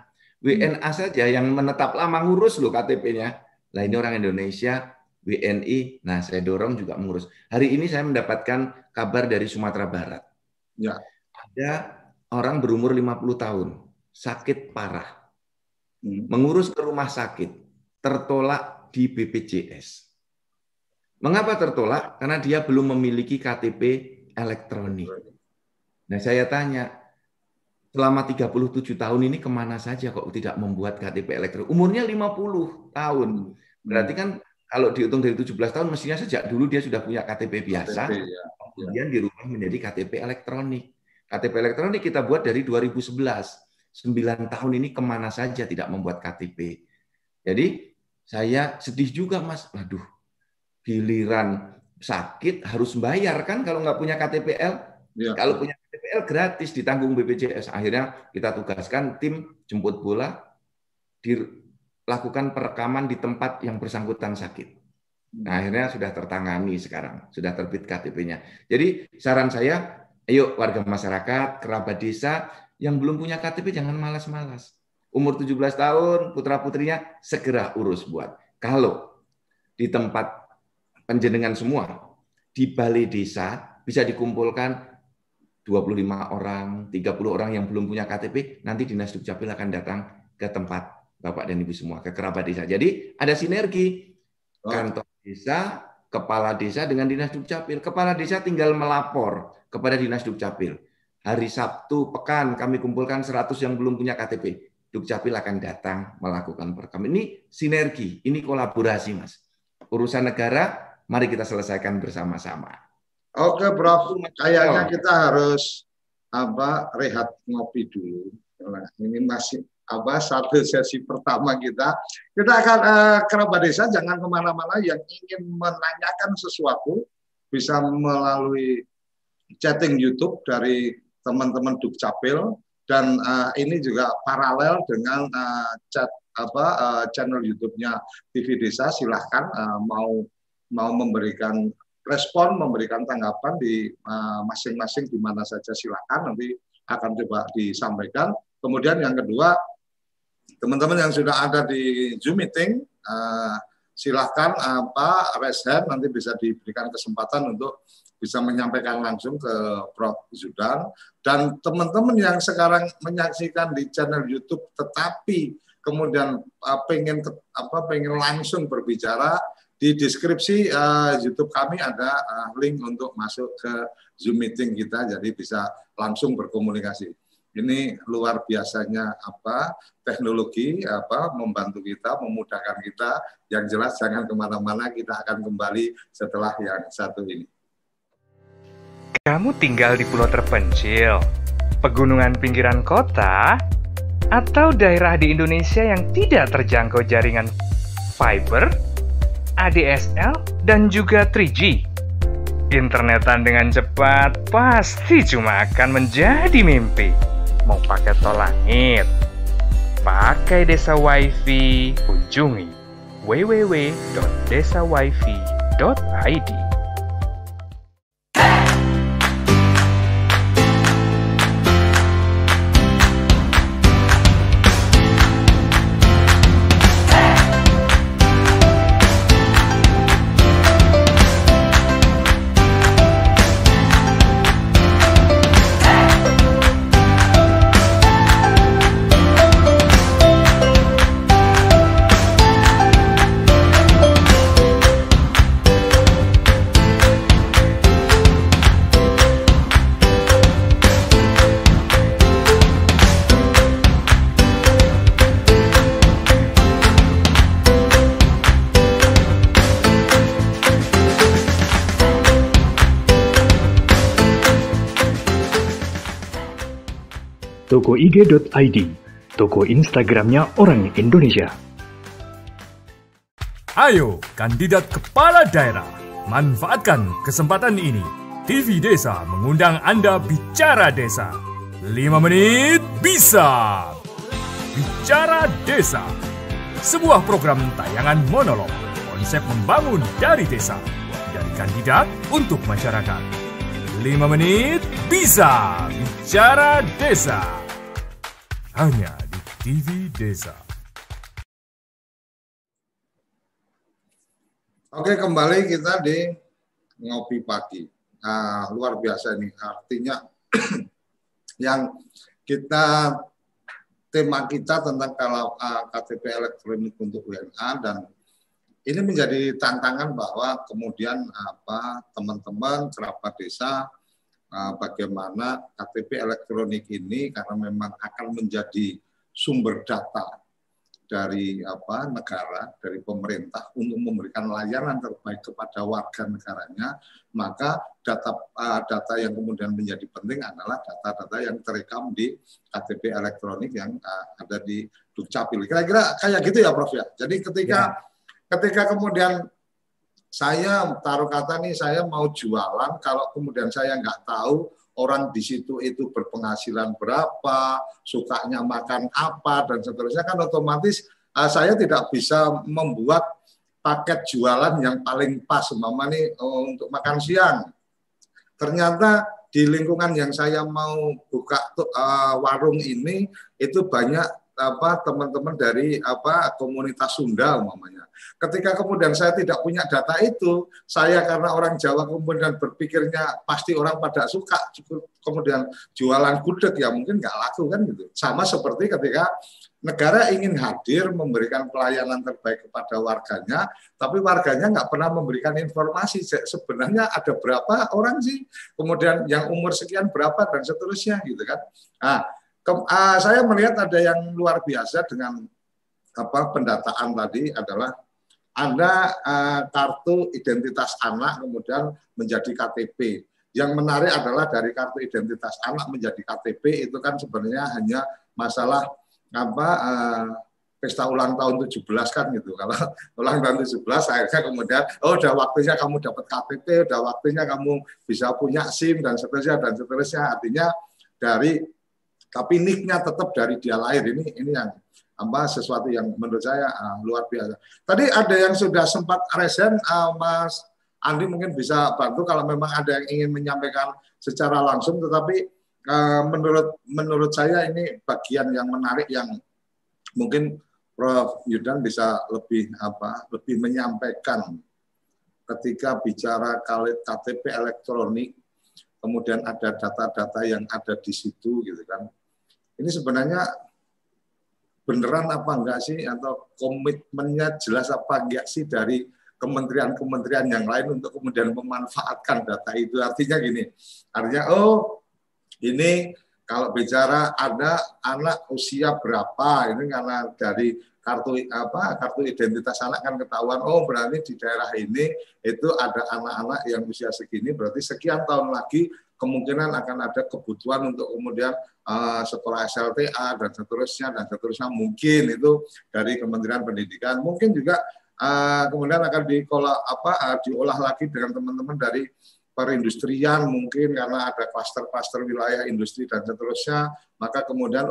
WNA saja yang menetap lama ngurus loh KTP-nya. Lah ini orang Indonesia, WNI, nah saya dorong juga mengurus. Hari ini saya mendapatkan kabar dari Sumatera Barat. Ya. Ada orang berumur 50 tahun, sakit parah. Mengurus ke rumah sakit, tertolak di BPJS. Mengapa tertolak? Karena dia belum memiliki KTP elektronik. Nah saya tanya, selama 37 tahun ini kemana saja kok tidak membuat KTP elektronik? Umurnya 50 tahun. Berarti kan kalau dihitung dari 17 tahun, mestinya sejak dulu dia sudah punya KTP biasa, kemudian dirubah menjadi KTP elektronik. KTP elektronik kita buat dari 2011. 9 tahun ini kemana saja tidak membuat KTP. Jadi saya sedih juga, Mas. Waduh, giliran sakit harus bayar kan kalau nggak punya KTPL. Kalau punya KTPL gratis ditanggung BPJS. Akhirnya kita tugaskan tim jemput bola, dilakukan perekaman di tempat yang bersangkutan sakit. Nah, akhirnya sudah tertangani sekarang, sudah terbit KTP-nya. Jadi saran saya, ayo warga masyarakat, kerabat desa yang belum punya KTP jangan malas-malas. Umur 17 tahun, putra-putrinya segera urus buat. Kalau di tempat penjenengan semua, di balai desa bisa dikumpulkan 25 orang, 30 orang yang belum punya KTP, nanti Dinas Dukcapil akan datang ke tempat Bapak dan Ibu semua, ke kerabat desa. Jadi ada sinergi. Kantor desa, kepala desa dengan Dinas Dukcapil. Kepala desa tinggal melapor kepada Dinas Dukcapil. Hari Sabtu pekan kami kumpulkan 100 yang belum punya KTP. Dukcapil akan datang melakukan perekaman. Ini sinergi, ini kolaborasi, Mas. Urusan negara, mari kita selesaikan bersama-sama. Oke, Prof. Kayaknya kita harus rehat ngopi dulu. Ini satu sesi pertama kita. Kita akan kerabat desa, jangan kemana-mana. Yang ingin menanyakan sesuatu bisa melalui chatting YouTube dari teman-teman Dukcapil, dan ini juga paralel dengan channel YouTube-nya TV Desa. Silahkan mau memberikan respon, memberikan tanggapan di masing-masing di mana saja, silahkan, nanti akan coba disampaikan. Kemudian yang kedua, teman-teman yang sudah ada di Zoom meeting, silahkan raise hand, nanti bisa diberikan kesempatan untuk bisa menyampaikan langsung ke Prof. Zudan. Dan teman-teman yang sekarang menyaksikan di channel YouTube tetapi kemudian pengen langsung berbicara, di deskripsi YouTube kami ada link untuk masuk ke Zoom meeting kita, jadi bisa langsung berkomunikasi. Ini luar biasanya teknologi membantu kita, memudahkan kita. Yang jelas jangan kemana-mana, kita akan kembali setelah yang satu ini. Kamu tinggal di pulau terpencil, pegunungan pinggiran kota, atau daerah di Indonesia yang tidak terjangkau jaringan fiber, ADSL, dan juga 3G. Internetan dengan cepat pasti cuma akan menjadi mimpi. Mau pakai tol langit, pakai Desa Wifi, kunjungi www.desawifi.id. Toko IG.id, toko Instagramnya orang Indonesia. Ayo, kandidat kepala daerah, manfaatkan kesempatan ini. TV Desa mengundang Anda bicara desa. 5 menit bisa. Bicara Desa, sebuah program tayangan monolog, konsep membangun dari desa, dari kandidat untuk masyarakat. 5 menit bisa. Bicara Desa. Hanya di TV Desa. Oke, kembali kita di ngopi pagi. Luar biasa ini. Artinya yang tema kita tentang kalau KTP elektronik untuk WNA, dan ini menjadi tantangan bahwa kemudian teman-teman kerabat desa, bagaimana KTP elektronik ini karena memang akan menjadi sumber data dari negara, dari pemerintah untuk memberikan layanan terbaik kepada warga negaranya, maka data yang kemudian menjadi penting adalah data-data yang terekam di KTP elektronik yang ada di Dukcapil. Kira-kira kayak gitu ya, Prof ya. Jadi ketika kemudian saya taruh kata nih, saya mau jualan, kalau kemudian saya nggak tahu orang di situ itu berpenghasilan berapa, sukanya makan apa, dan seterusnya, kan otomatis saya tidak bisa membuat paket jualan yang paling pas, umpama nih untuk makan siang. Ternyata di lingkungan yang saya mau buka warung ini, itu banyak teman-teman dari komunitas Sunda umpamanya. Ketika kemudian saya tidak punya data itu, saya karena orang Jawa kemudian berpikirnya pasti orang pada suka, kemudian jualan gudeg ya mungkin nggak laku kan gitu. Sama seperti ketika negara ingin hadir memberikan pelayanan terbaik kepada warganya, tapi warganya nggak pernah memberikan informasi sebenarnya ada berapa orang sih, kemudian yang umur sekian berapa dan seterusnya gitu kan. Saya melihat ada yang luar biasa dengan pendataan tadi adalah ada kartu identitas anak kemudian menjadi KTP. Yang menarik adalah dari kartu identitas anak menjadi KTP itu kan sebenarnya hanya masalah pesta ulang tahun 17 kan gitu. Kalau ulang tahun 17 akhirnya kemudian udah waktunya kamu dapat KTP, udah waktunya kamu bisa punya SIM dan seterusnya dan seterusnya. Artinya tapi nicknya tetap dari dia lahir. Ini yang sesuatu yang menurut saya luar biasa. Tadi ada yang sudah sempat resen, Mas Andi mungkin bisa bantu kalau memang ada yang ingin menyampaikan secara langsung, tetapi menurut saya ini bagian yang menarik yang mungkin Prof. Yudan bisa lebih menyampaikan ketika bicara KTP elektronik, kemudian ada data-data yang ada di situ gitu kan. Ini sebenarnya beneran apa enggak sih, atau komitmennya jelas apa enggak sih dari kementerian-kementerian yang lain untuk kemudian memanfaatkan data itu. Artinya gini, ini kalau bicara ada anak usia berapa, ini karena dari kartu identitas anak kan ketahuan, berarti di daerah ini itu ada anak-anak yang usia segini, berarti sekian tahun lagi kemungkinan akan ada kebutuhan untuk kemudian sekolah SLTA dan seterusnya mungkin itu dari Kementerian Pendidikan, mungkin juga kemudian akan diolah lagi dengan teman-teman dari perindustrian mungkin karena ada klaster-klaster wilayah industri dan seterusnya, maka kemudian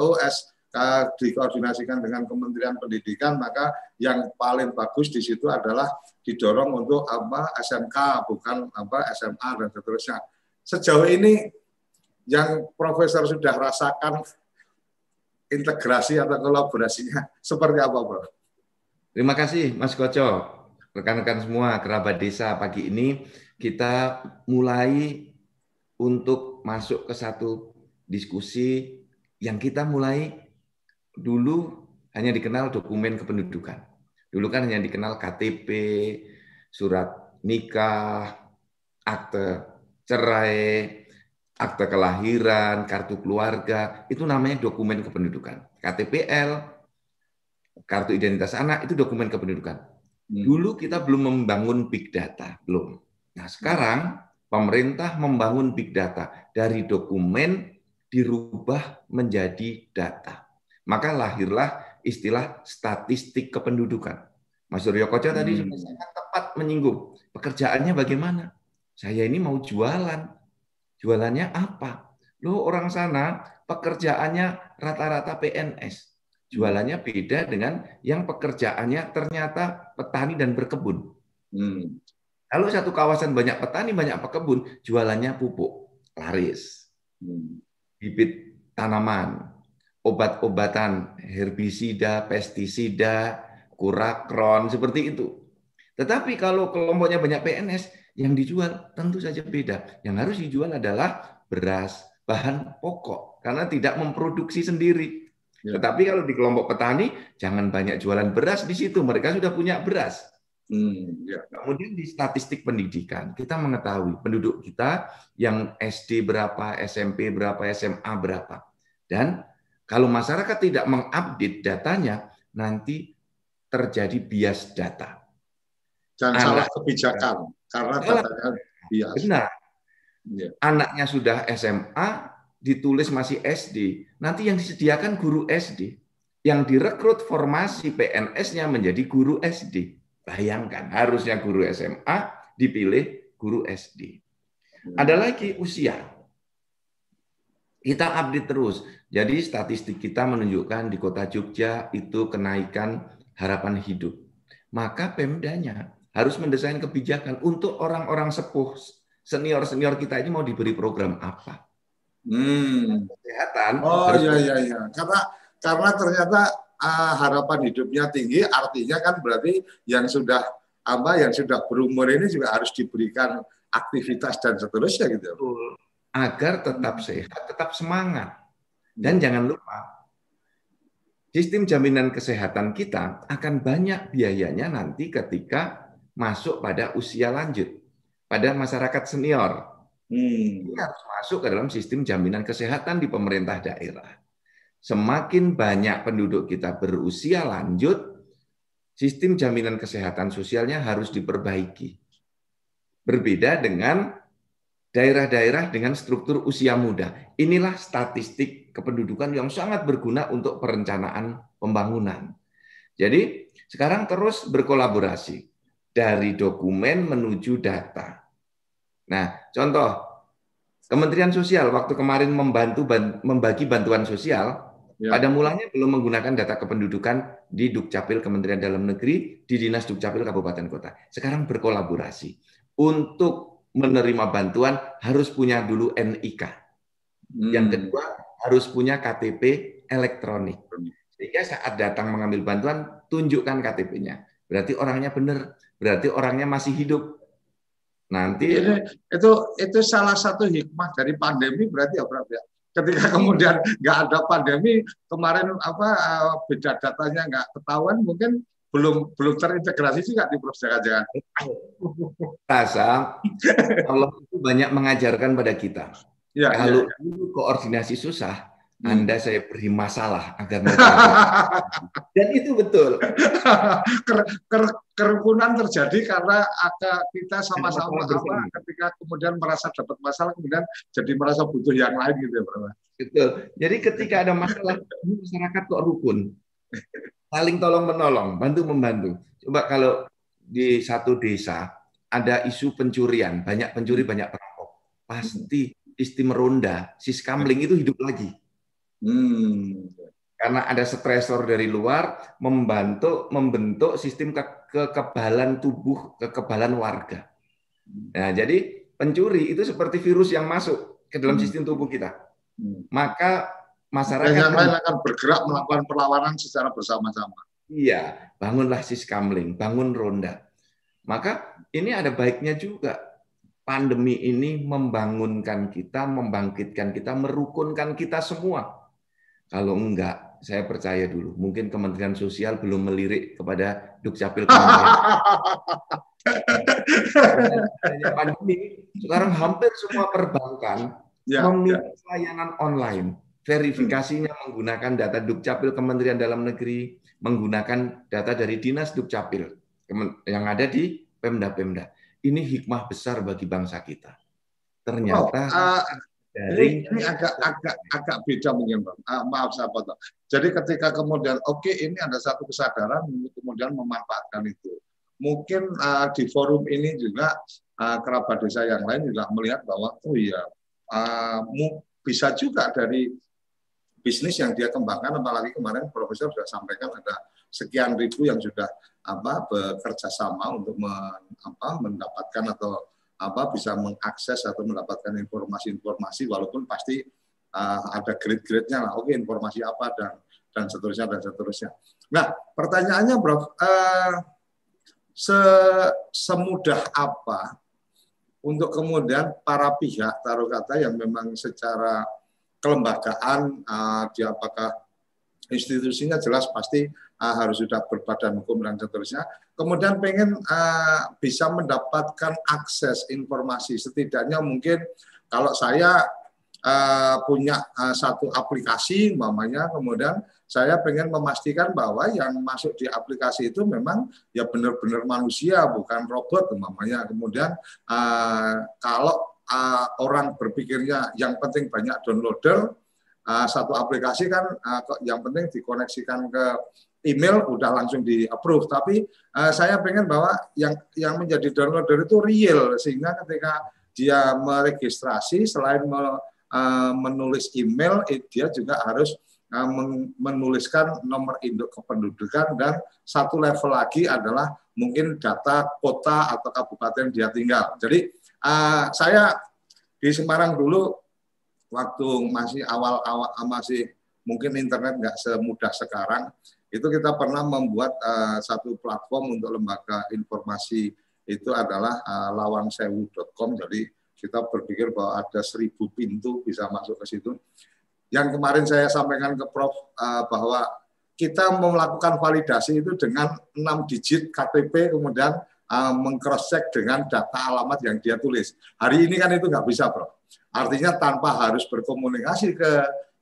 dikoordinasikan dengan Kementerian Pendidikan, maka yang paling bagus di situ adalah didorong untuk SMK bukan SMA dan seterusnya. Sejauh ini yang Profesor sudah rasakan integrasi atau kolaborasinya seperti apa, Prof? Terima kasih Mas Koco, rekan-rekan semua kerabat desa. Pagi ini kita mulai untuk masuk ke satu diskusi yang kita mulai dulu hanya dikenal dokumen kependudukan. Dulu kan hanya dikenal KTP, surat nikah, akte cerai, akte kelahiran, kartu keluarga, itu namanya dokumen kependudukan. KTPL, kartu identitas anak, itu dokumen kependudukan. Dulu kita belum membangun big data, belum. Nah, sekarang pemerintah membangun big data. Dari dokumen dirubah menjadi data. Maka lahirlah istilah statistik kependudukan. Mas Suryo Koco tadi sangat tepat menyinggung. Pekerjaannya bagaimana? Saya ini mau jualan. Jualannya apa? Loh, orang sana pekerjaannya rata-rata PNS. Jualannya beda dengan yang pekerjaannya ternyata petani dan berkebun. Kalau satu kawasan banyak petani, banyak pekebun, jualannya pupuk, laris. Bibit tanaman, obat-obatan, herbisida, pestisida, kurakron, seperti itu. Tetapi kalau kelompoknya banyak PNS, yang dijual tentu saja beda. Yang harus dijual adalah beras, bahan pokok, karena tidak memproduksi sendiri. Ya. Tetapi kalau di kelompok petani, jangan banyak jualan beras di situ. Mereka sudah punya beras. Ya. Kemudian di statistik pendidikan, kita mengetahui penduduk kita yang SD berapa, SMP berapa, SMA berapa. Dan kalau masyarakat tidak mengupdate datanya, nanti terjadi bias data. Jangan salah kebijakan, karena datanya bias. Benar. Ya. Anaknya sudah SMA, ditulis masih SD. Nanti yang disediakan guru SD. Yang direkrut formasi PNS-nya menjadi guru SD. Bayangkan, harusnya guru SMA dipilih guru SD. Ada lagi usia. Kita update terus. Jadi statistik kita menunjukkan di Kota Jogja itu kenaikan harapan hidup. Maka Pemdanya harus mendesain kebijakan untuk orang-orang sepuh, senior-senior kita ini mau diberi program apa? Kesehatan. Iya. Karena ternyata harapan hidupnya tinggi, artinya kan berarti yang sudah berumur ini juga harus diberikan aktivitas dan seterusnya gitu. Agar tetap sehat, tetap semangat. Dan jangan lupa, sistem jaminan kesehatan kita akan banyak biayanya nanti ketika masuk pada usia lanjut, pada masyarakat senior. Ini harus masuk ke dalam sistem jaminan kesehatan di pemerintah daerah. Semakin banyak penduduk kita berusia lanjut, sistem jaminan kesehatan sosialnya harus diperbaiki. Berbeda dengan daerah-daerah dengan struktur usia muda. Inilah statistik kependudukan yang sangat berguna untuk perencanaan pembangunan. Jadi sekarang terus berkolaborasi dari dokumen menuju data. Nah, contoh Kementerian Sosial waktu kemarin membagi bantuan sosial, pada mulanya belum menggunakan data kependudukan di Dukcapil Kementerian Dalam Negeri, di Dinas Dukcapil Kabupaten Kota. Sekarang berkolaborasi. Untuk menerima bantuan harus punya dulu NIK. Yang kedua harus punya KTP elektronik. Sehingga saat datang mengambil bantuan, tunjukkan KTP-nya. Berarti orangnya benar, berarti orangnya masih hidup. Nanti itu salah satu hikmah dari pandemi berarti ya Prof ya. Ketika kemudian nggak ada pandemi kemarin beda datanya nggak ketahuan, mungkin belum terintegrasi juga di Prof jangan-jangan. Rasa Allah itu banyak mengajarkan pada kita. Ya, kalau dulu koordinasi susah, Anda saya beri masalah agar mereka dan itu betul. Kerukunan terjadi karena kita sama-sama ketika kemudian merasa dapat masalah, kemudian jadi merasa butuh yang lain gitu ya, Bro. Betul. Jadi ketika ada masalah, masyarakat kok rukun. Saling tolong-menolong, bantu-membantu. Coba kalau di satu desa ada isu pencurian, banyak pencuri, banyak perampok. Pasti sistem ronda, siskamling itu hidup lagi. Karena ada stresor dari luar membentuk sistem kekebalan tubuh, kekebalan warga. Nah, jadi pencuri itu seperti virus yang masuk ke dalam sistem tubuh kita. Maka masyarakat yang lain akan bergerak melakukan perlawanan secara bersama-sama. Iya, bangunlah siskamling, bangun ronda. Maka ini ada baiknya juga. Pandemi ini membangunkan kita, membangkitkan kita, merukunkan kita semua. Kalau enggak, saya percaya dulu, mungkin Kementerian Sosial belum melirik kepada Dukcapil Kementerian. Pandemi, sekarang hampir semua perbankan memiliki layanan online. Verifikasinya menggunakan data Dukcapil Kementerian Dalam Negeri, menggunakan data dari Dinas Dukcapil yang ada di Pemda-Pemda. Ini hikmah besar bagi bangsa kita. Ternyata ini agak beda mungkin, Bang. Maaf saya potong. Jadi ketika kemudian ini ada satu kesadaran kemudian memanfaatkan itu. Mungkin di forum ini juga kerabat desa yang lain juga melihat bahwa bisa juga dari bisnis yang dia kembangkan, apalagi kemarin Profesor sudah sampaikan ada sekian ribu yang sudah bekerja sama untuk mendapatkan atau bisa mengakses atau mendapatkan informasi-informasi, walaupun pasti ada grade-grade-nya lah. Oke, informasi apa dan seterusnya dan seterusnya. Nah, pertanyaannya, Prof, semudah apa untuk kemudian para pihak taruh kata yang memang secara kelembagaan dia apakah institusinya jelas pasti harus sudah berbadan hukum dan seterusnya. Kemudian pengen bisa mendapatkan akses informasi. Setidaknya mungkin kalau saya punya satu aplikasi, umpamanya, kemudian saya pengen memastikan bahwa yang masuk di aplikasi itu memang ya benar-benar manusia, bukan robot, umpamanya. Kemudian kalau orang berpikirnya yang penting banyak downloader, satu aplikasi kan yang penting dikoneksikan ke email udah langsung di approve, tapi saya pengen bahwa yang menjadi downloader itu real, sehingga ketika dia meregistrasi selain menulis email, dia juga harus menuliskan nomor induk kependudukan dan satu level lagi adalah mungkin data kota atau kabupaten dia tinggal. Jadi saya di Semarang dulu waktu masih awal-awal masih mungkin internet nggak semudah sekarang, itu kita pernah membuat satu platform untuk lembaga informasi itu adalah lawansewu.com. Jadi kita berpikir bahwa ada 1000 pintu bisa masuk ke situ. Yang kemarin saya sampaikan ke Prof bahwa kita melakukan validasi itu dengan 6 digit KTP, kemudian meng-cross-check dengan data alamat yang dia tulis. Hari ini kan itu nggak bisa, Prof. Artinya tanpa harus berkomunikasi ke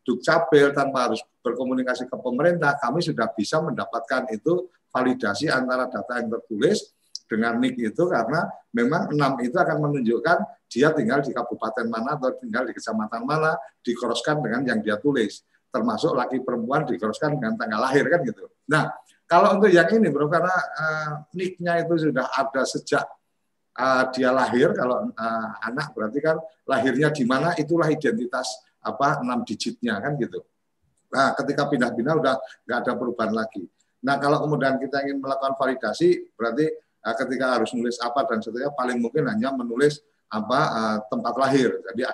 Dukcapil, tanpa harus berkomunikasi ke pemerintah, kami sudah bisa mendapatkan itu validasi antara data yang tertulis dengan NIK itu karena memang 6 itu akan menunjukkan dia tinggal di kabupaten mana atau tinggal di kecamatan mana, dikroskan dengan yang dia tulis. Termasuk laki perempuan dikroskan dengan tanggal lahir kan gitu. Nah, kalau untuk yang ini bro, karena NIK-nya itu sudah ada sejak dia lahir, kalau anak berarti kan lahirnya di mana, itulah identitas 6 digitnya kan gitu. Nah, ketika pindah-pindah udah nggak ada perubahan lagi. Nah, kalau kemudian kita ingin melakukan validasi, berarti ketika harus nulis apa dan seterusnya, paling mungkin hanya menulis tempat lahir, jadi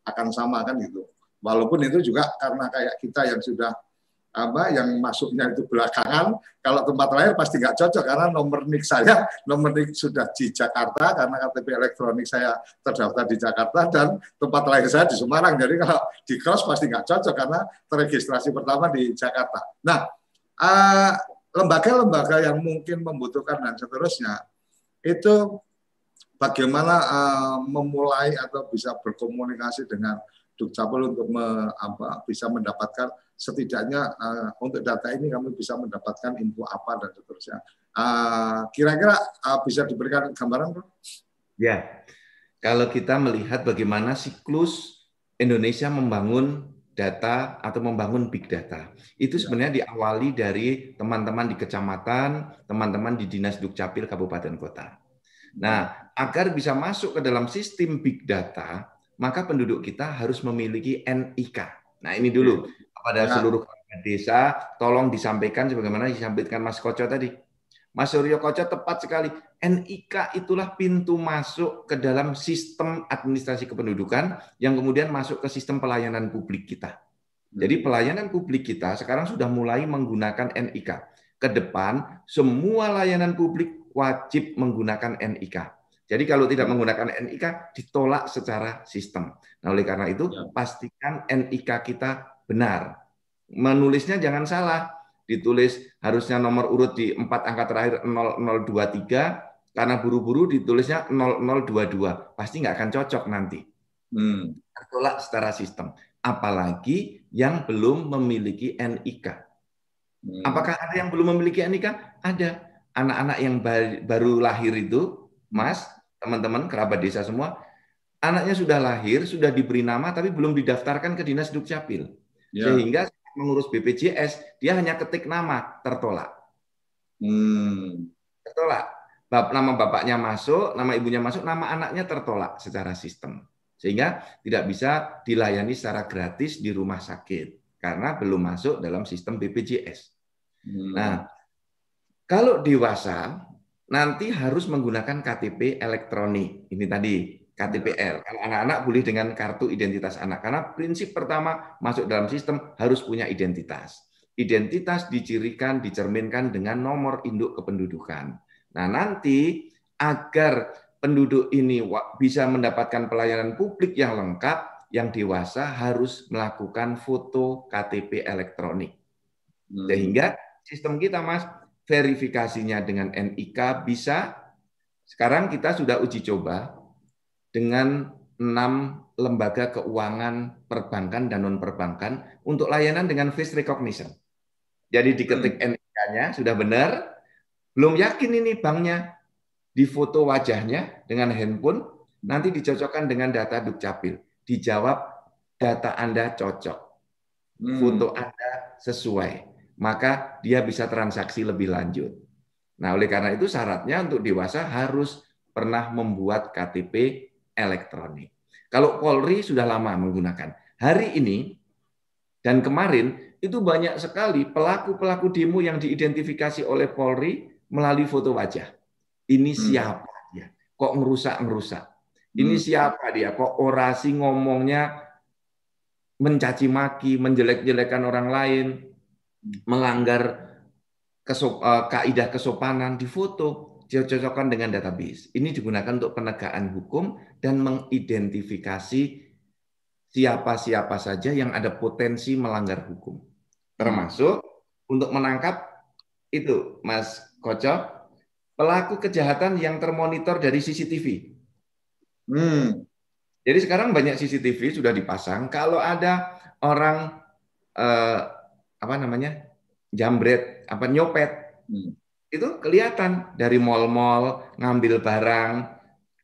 akan sama kan gitu. Walaupun itu juga karena kayak kita yang sudah yang masuknya itu belakangan, kalau tempat lahir pasti nggak cocok karena nomor NIK sudah di Jakarta karena KTP elektronik saya terdaftar di Jakarta dan tempat lahir saya di Semarang. Jadi kalau di cross pasti nggak cocok karena terregistrasi pertama di Jakarta. Nah, lembaga-lembaga yang mungkin membutuhkan dan seterusnya itu bagaimana memulai atau bisa berkomunikasi dengan Dukcapil untuk bisa mendapatkan setidaknya untuk data ini kami bisa mendapatkan info apa dan seterusnya. Kira-kira bisa diberikan gambaran, Bro? Ya, kalau kita melihat bagaimana siklus Indonesia membangun data atau membangun big data. Itu sebenarnya diawali dari teman-teman di kecamatan, teman-teman di Dinas Dukcapil Kabupaten Kota. Nah, agar bisa masuk ke dalam sistem big data, maka penduduk kita harus memiliki NIK. Nah, ini dulu pada seluruh desa, tolong disampaikan sebagaimana disampaikan Mas Koco tadi. Mas Suryo Koco tepat sekali. NIK itulah pintu masuk ke dalam sistem administrasi kependudukan yang kemudian masuk ke sistem pelayanan publik kita. Jadi pelayanan publik kita sekarang sudah mulai menggunakan NIK. Ke depan semua layanan publik wajib menggunakan NIK. Jadi kalau tidak menggunakan NIK ditolak secara sistem. Nah, oleh karena itu pastikan NIK kita benar. Menulisnya jangan salah. Ditulis harusnya nomor urut di 4 angka terakhir 0023, karena buru-buru ditulisnya 0022. Pasti nggak akan cocok nanti. Tertolak secara sistem. Apalagi yang belum memiliki NIK. Apakah ada yang belum memiliki NIK? Ada. Anak-anak yang baru lahir itu, Mas, teman-teman, kerabat desa semua, anaknya sudah lahir, sudah diberi nama, tapi belum didaftarkan ke Dinas Dukcapil. Sehingga mengurus BPJS, dia hanya ketik nama, tertolak. Tertolak. Nama bapaknya masuk, nama ibunya masuk, nama anaknya tertolak secara sistem. Sehingga tidak bisa dilayani secara gratis di rumah sakit, karena belum masuk dalam sistem BPJS. Nah, kalau dewasa, nanti harus menggunakan KTP elektronik. Ini tadi, KTPL. Kalau anak-anak boleh dengan kartu identitas anak. Karena prinsip pertama masuk dalam sistem harus punya identitas. Identitas dicirikan, dicerminkan dengan nomor induk kependudukan. Nah, nanti agar penduduk ini bisa mendapatkan pelayanan publik yang lengkap, yang dewasa harus melakukan foto KTP elektronik. Sehingga sistem kita, Mas, verifikasinya dengan NIK bisa. Sekarang kita sudah uji coba dengan 6 lembaga keuangan perbankan dan non-perbankan untuk layanan dengan face recognition. Jadi diketik NIK-nya, sudah benar, belum yakin ini banknya, difoto wajahnya dengan handphone, nanti dicocokkan dengan data Dukcapil. Dijawab, data Anda cocok, foto Anda sesuai, maka dia bisa transaksi lebih lanjut. Nah, oleh karena itu syaratnya untuk dewasa harus pernah membuat KTP elektronik. Kalau Polri sudah lama menggunakan. Hari ini dan kemarin itu banyak sekali pelaku-pelaku demo yang diidentifikasi oleh Polri melalui foto wajah. Ini siapa dia? Kok ngerusak-ngerusak? Ini siapa dia? Kok orasi ngomongnya mencaci maki, menjelek-jelekan orang lain, melanggar kaidah kesopanan, difoto. Cocokkan dengan database. Ini digunakan untuk penegakan hukum dan mengidentifikasi siapa-siapa saja yang ada potensi melanggar hukum. Termasuk untuk menangkap itu, Mas Koco, pelaku kejahatan yang termonitor dari CCTV. Jadi sekarang banyak CCTV sudah dipasang. Kalau ada orang jambret, nyopet, Itu kelihatan dari mal-mal ngambil barang,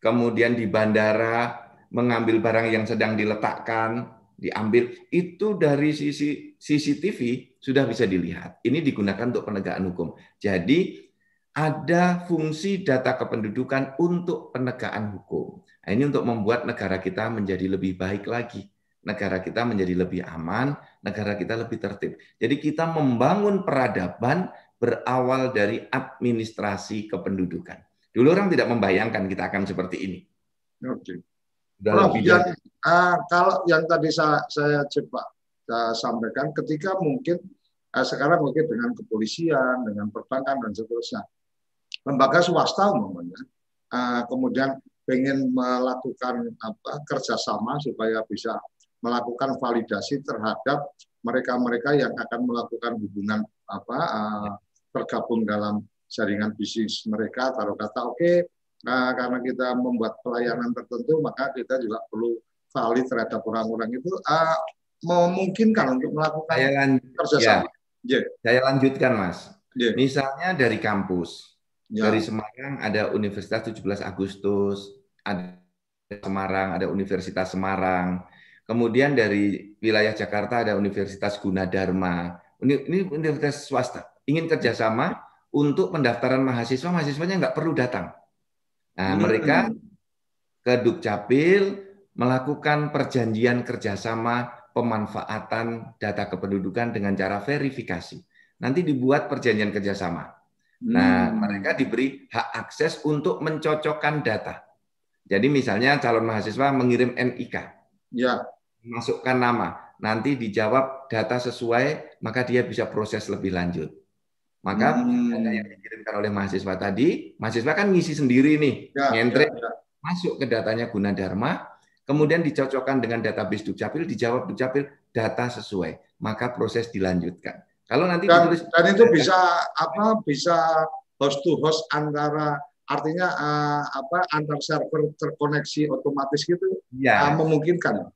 kemudian di bandara mengambil barang yang sedang diletakkan, diambil. Itu dari sisi CCTV sudah bisa dilihat. Ini digunakan untuk penegakan hukum. Jadi ada fungsi data kependudukan untuk penegakan hukum. Nah, ini untuk membuat negara kita menjadi lebih baik lagi. Negara kita menjadi lebih aman, negara kita lebih tertib. Jadi kita membangun peradaban berawal dari administrasi kependudukan. Dulu orang tidak membayangkan kita akan seperti ini. Oke. Prof, kalau yang tadi saya coba sampaikan, ketika mungkin sekarang mungkin dengan kepolisian, dengan perbankan dan seterusnya, lembaga swasta umpamanya, kemudian ingin melakukan kerjasama supaya bisa melakukan validasi terhadap mereka-mereka yang akan melakukan hubungan tergabung dalam jaringan bisnis mereka. Taruh kata karena kita membuat pelayanan tertentu, maka kita juga perlu valid terhadap orang-orang itu, memungkinkan untuk melakukan kerjasama. Saya lanjutkan, Mas. Misalnya dari kampus, dari Semarang ada Universitas 17 Agustus, ada Semarang, ada Universitas Semarang. Kemudian dari wilayah Jakarta ada Universitas Gunadarma. Ini universitas swasta. Ingin kerjasama untuk pendaftaran mahasiswa, mahasiswanya nggak perlu datang. Nah, mereka ke Dukcapil melakukan perjanjian kerjasama pemanfaatan data kependudukan dengan cara verifikasi. Nanti dibuat perjanjian kerjasama. Nah, mereka diberi hak akses untuk mencocokkan data. Jadi misalnya calon mahasiswa mengirim NIK. Masukkan nama, nanti dijawab data sesuai, maka dia bisa proses lebih lanjut. Maka data yang dikirimkan oleh mahasiswa tadi, mahasiswa kan ngisi sendiri nih, ngentrik, masuk ke datanya Gunadarma, kemudian dicocokkan dengan database Dukcapil, dijawab Dukcapil data sesuai, maka proses dilanjutkan. Kalau nanti dan itu bisa bisa host to host antara, artinya antar server terkoneksi otomatis gitu, memungkinkan.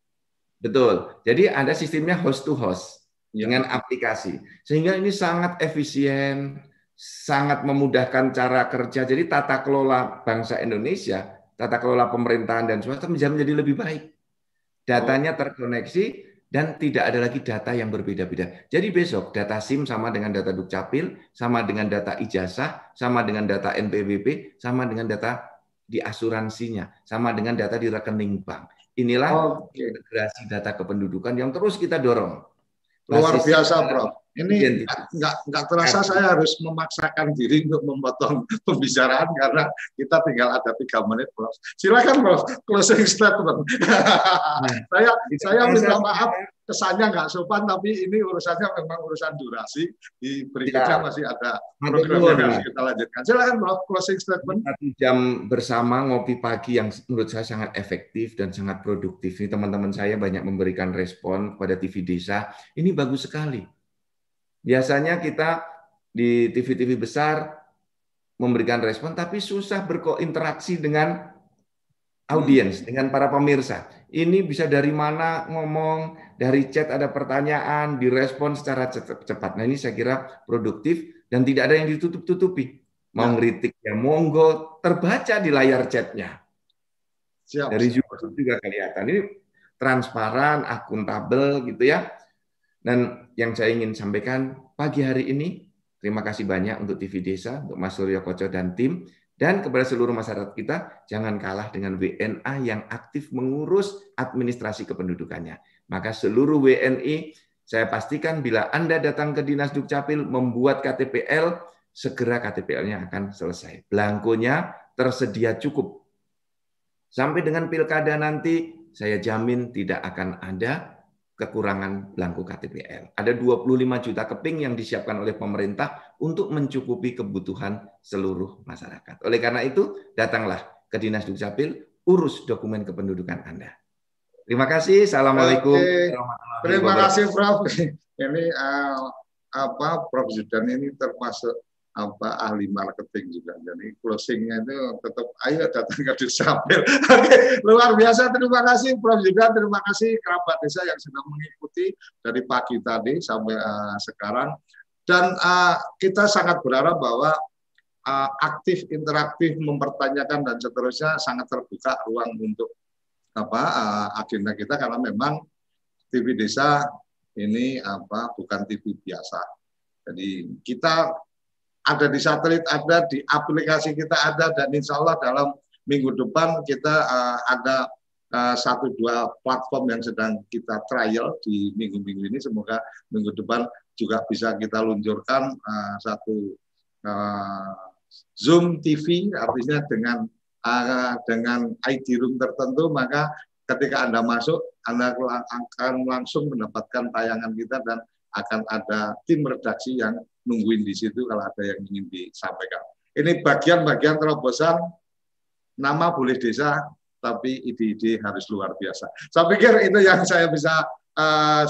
Betul. Jadi ada sistemnya host to host dengan aplikasi. Sehingga ini sangat efisien, sangat memudahkan cara kerja. Jadi tata kelola bangsa Indonesia, tata kelola pemerintahan dan swasta menjadi lebih baik. Datanya terkoneksi dan tidak ada lagi data yang berbeda-beda. Jadi besok data SIM sama dengan data Dukcapil, sama dengan data ijazah, sama dengan data NPWP, sama dengan data di asuransinya, sama dengan data di rekening bank. Inilah integrasi data kependudukan yang terus kita dorong. Luar biasa, Prof. Ini nggak terasa saya harus memaksakan diri untuk memotong pembicaraan karena kita tinggal ada 3 menit, Prof. Silakan, Prof. Closing statement. Saya minta maaf kesannya nggak sopan, tapi ini urusannya memang urusan durasi. Di berikutnya masih ada program yang harus kita lanjutkan. Silakan, Prof. Closing statement. 1 jam bersama ngopi pagi yang menurut saya sangat efektif dan sangat produktif. Ini teman-teman saya banyak memberikan respon pada TV Desa. Ini bagus sekali. Biasanya kita di TV-TV besar memberikan respon, tapi susah berinteraksi dengan audiens, dengan para pemirsa. Ini bisa dari mana ngomong, dari chat ada pertanyaan, direspon secara cepat. Nah, ini saya kira produktif dan tidak ada yang ditutup-tutupi. Mau ngeritik ya monggo, terbaca di layar chatnya. Dari YouTube juga kelihatan. Ini transparan, akuntabel gitu ya. Dan yang saya ingin sampaikan pagi hari ini, terima kasih banyak untuk TV Desa, untuk Mas Suryo Koco dan tim, dan kepada seluruh masyarakat kita, jangan kalah dengan WNA yang aktif mengurus administrasi kependudukannya. Maka seluruh WNI, saya pastikan bila Anda datang ke Dinas Dukcapil membuat KTPL, segera KTPL-nya akan selesai. Blankonya tersedia cukup. Sampai dengan pilkada nanti, saya jamin tidak akan ada kekurangan belangko KTPL. Ada 25 juta keping yang disiapkan oleh pemerintah untuk mencukupi kebutuhan seluruh masyarakat. Oleh karena itu, datanglah ke Dinas Dukcapil, urus dokumen kependudukan Anda. Terima kasih. Assalamualaikum. Terima kasih, Prof. Ini Prof Zudan ini termasuk ahli marketing juga. Jadi closingnya itu tetap ayo datang ke Dukcapil. Oke, luar biasa. Terima kasih Prof Zudan, terima kasih kerabat desa yang sudah mengikuti dari pagi tadi sampai sekarang. Dan kita sangat berharap bahwa aktif, interaktif, mempertanyakan dan seterusnya, sangat terbuka ruang untuk agenda kita, karena memang TV Desa ini bukan TV biasa. Jadi kita ada di satelit, ada di aplikasi kita ada, dan insya Allah dalam minggu depan kita ada 1-2 platform yang sedang kita trial di minggu-minggu ini. Semoga minggu depan juga bisa kita luncurkan satu Zoom TV, artinya dengan ID room tertentu, maka ketika Anda masuk, Anda akan langsung mendapatkan tayangan kita, dan akan ada tim redaksi yang nungguin di situ kalau ada yang ingin disampaikan. Ini bagian-bagian terobosan, nama boleh desa, tapi ide-ide harus luar biasa. Saya pikir itu yang saya bisa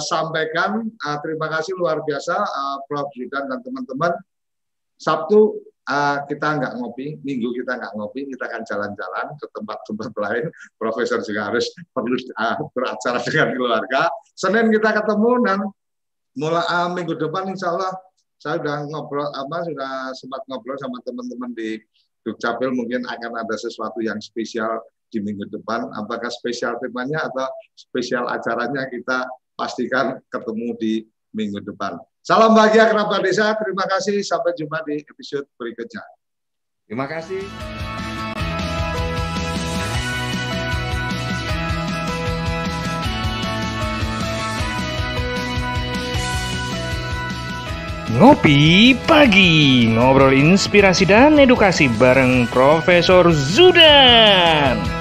sampaikan. Terima kasih luar biasa Prof. Zudan dan teman-teman. Sabtu kita nggak ngopi, Minggu kita nggak ngopi, kita akan jalan-jalan ke tempat-tempat lain. Profesor juga harus perlu beracara dengan keluarga. Senin kita ketemu, dan mulai minggu depan insya Allah saya sudah ngobrol, sudah sempat ngobrol sama teman-teman di Dukcapil, mungkin akan ada sesuatu yang spesial di minggu depan. Apakah spesial temanya atau spesial acaranya, kita pastikan ketemu di minggu depan. Salam bahagia kerabat desa, terima kasih, sampai jumpa di episode berikutnya. Terima kasih. Ngopi Pagi, ngobrol inspirasi dan edukasi bareng Profesor Zudan.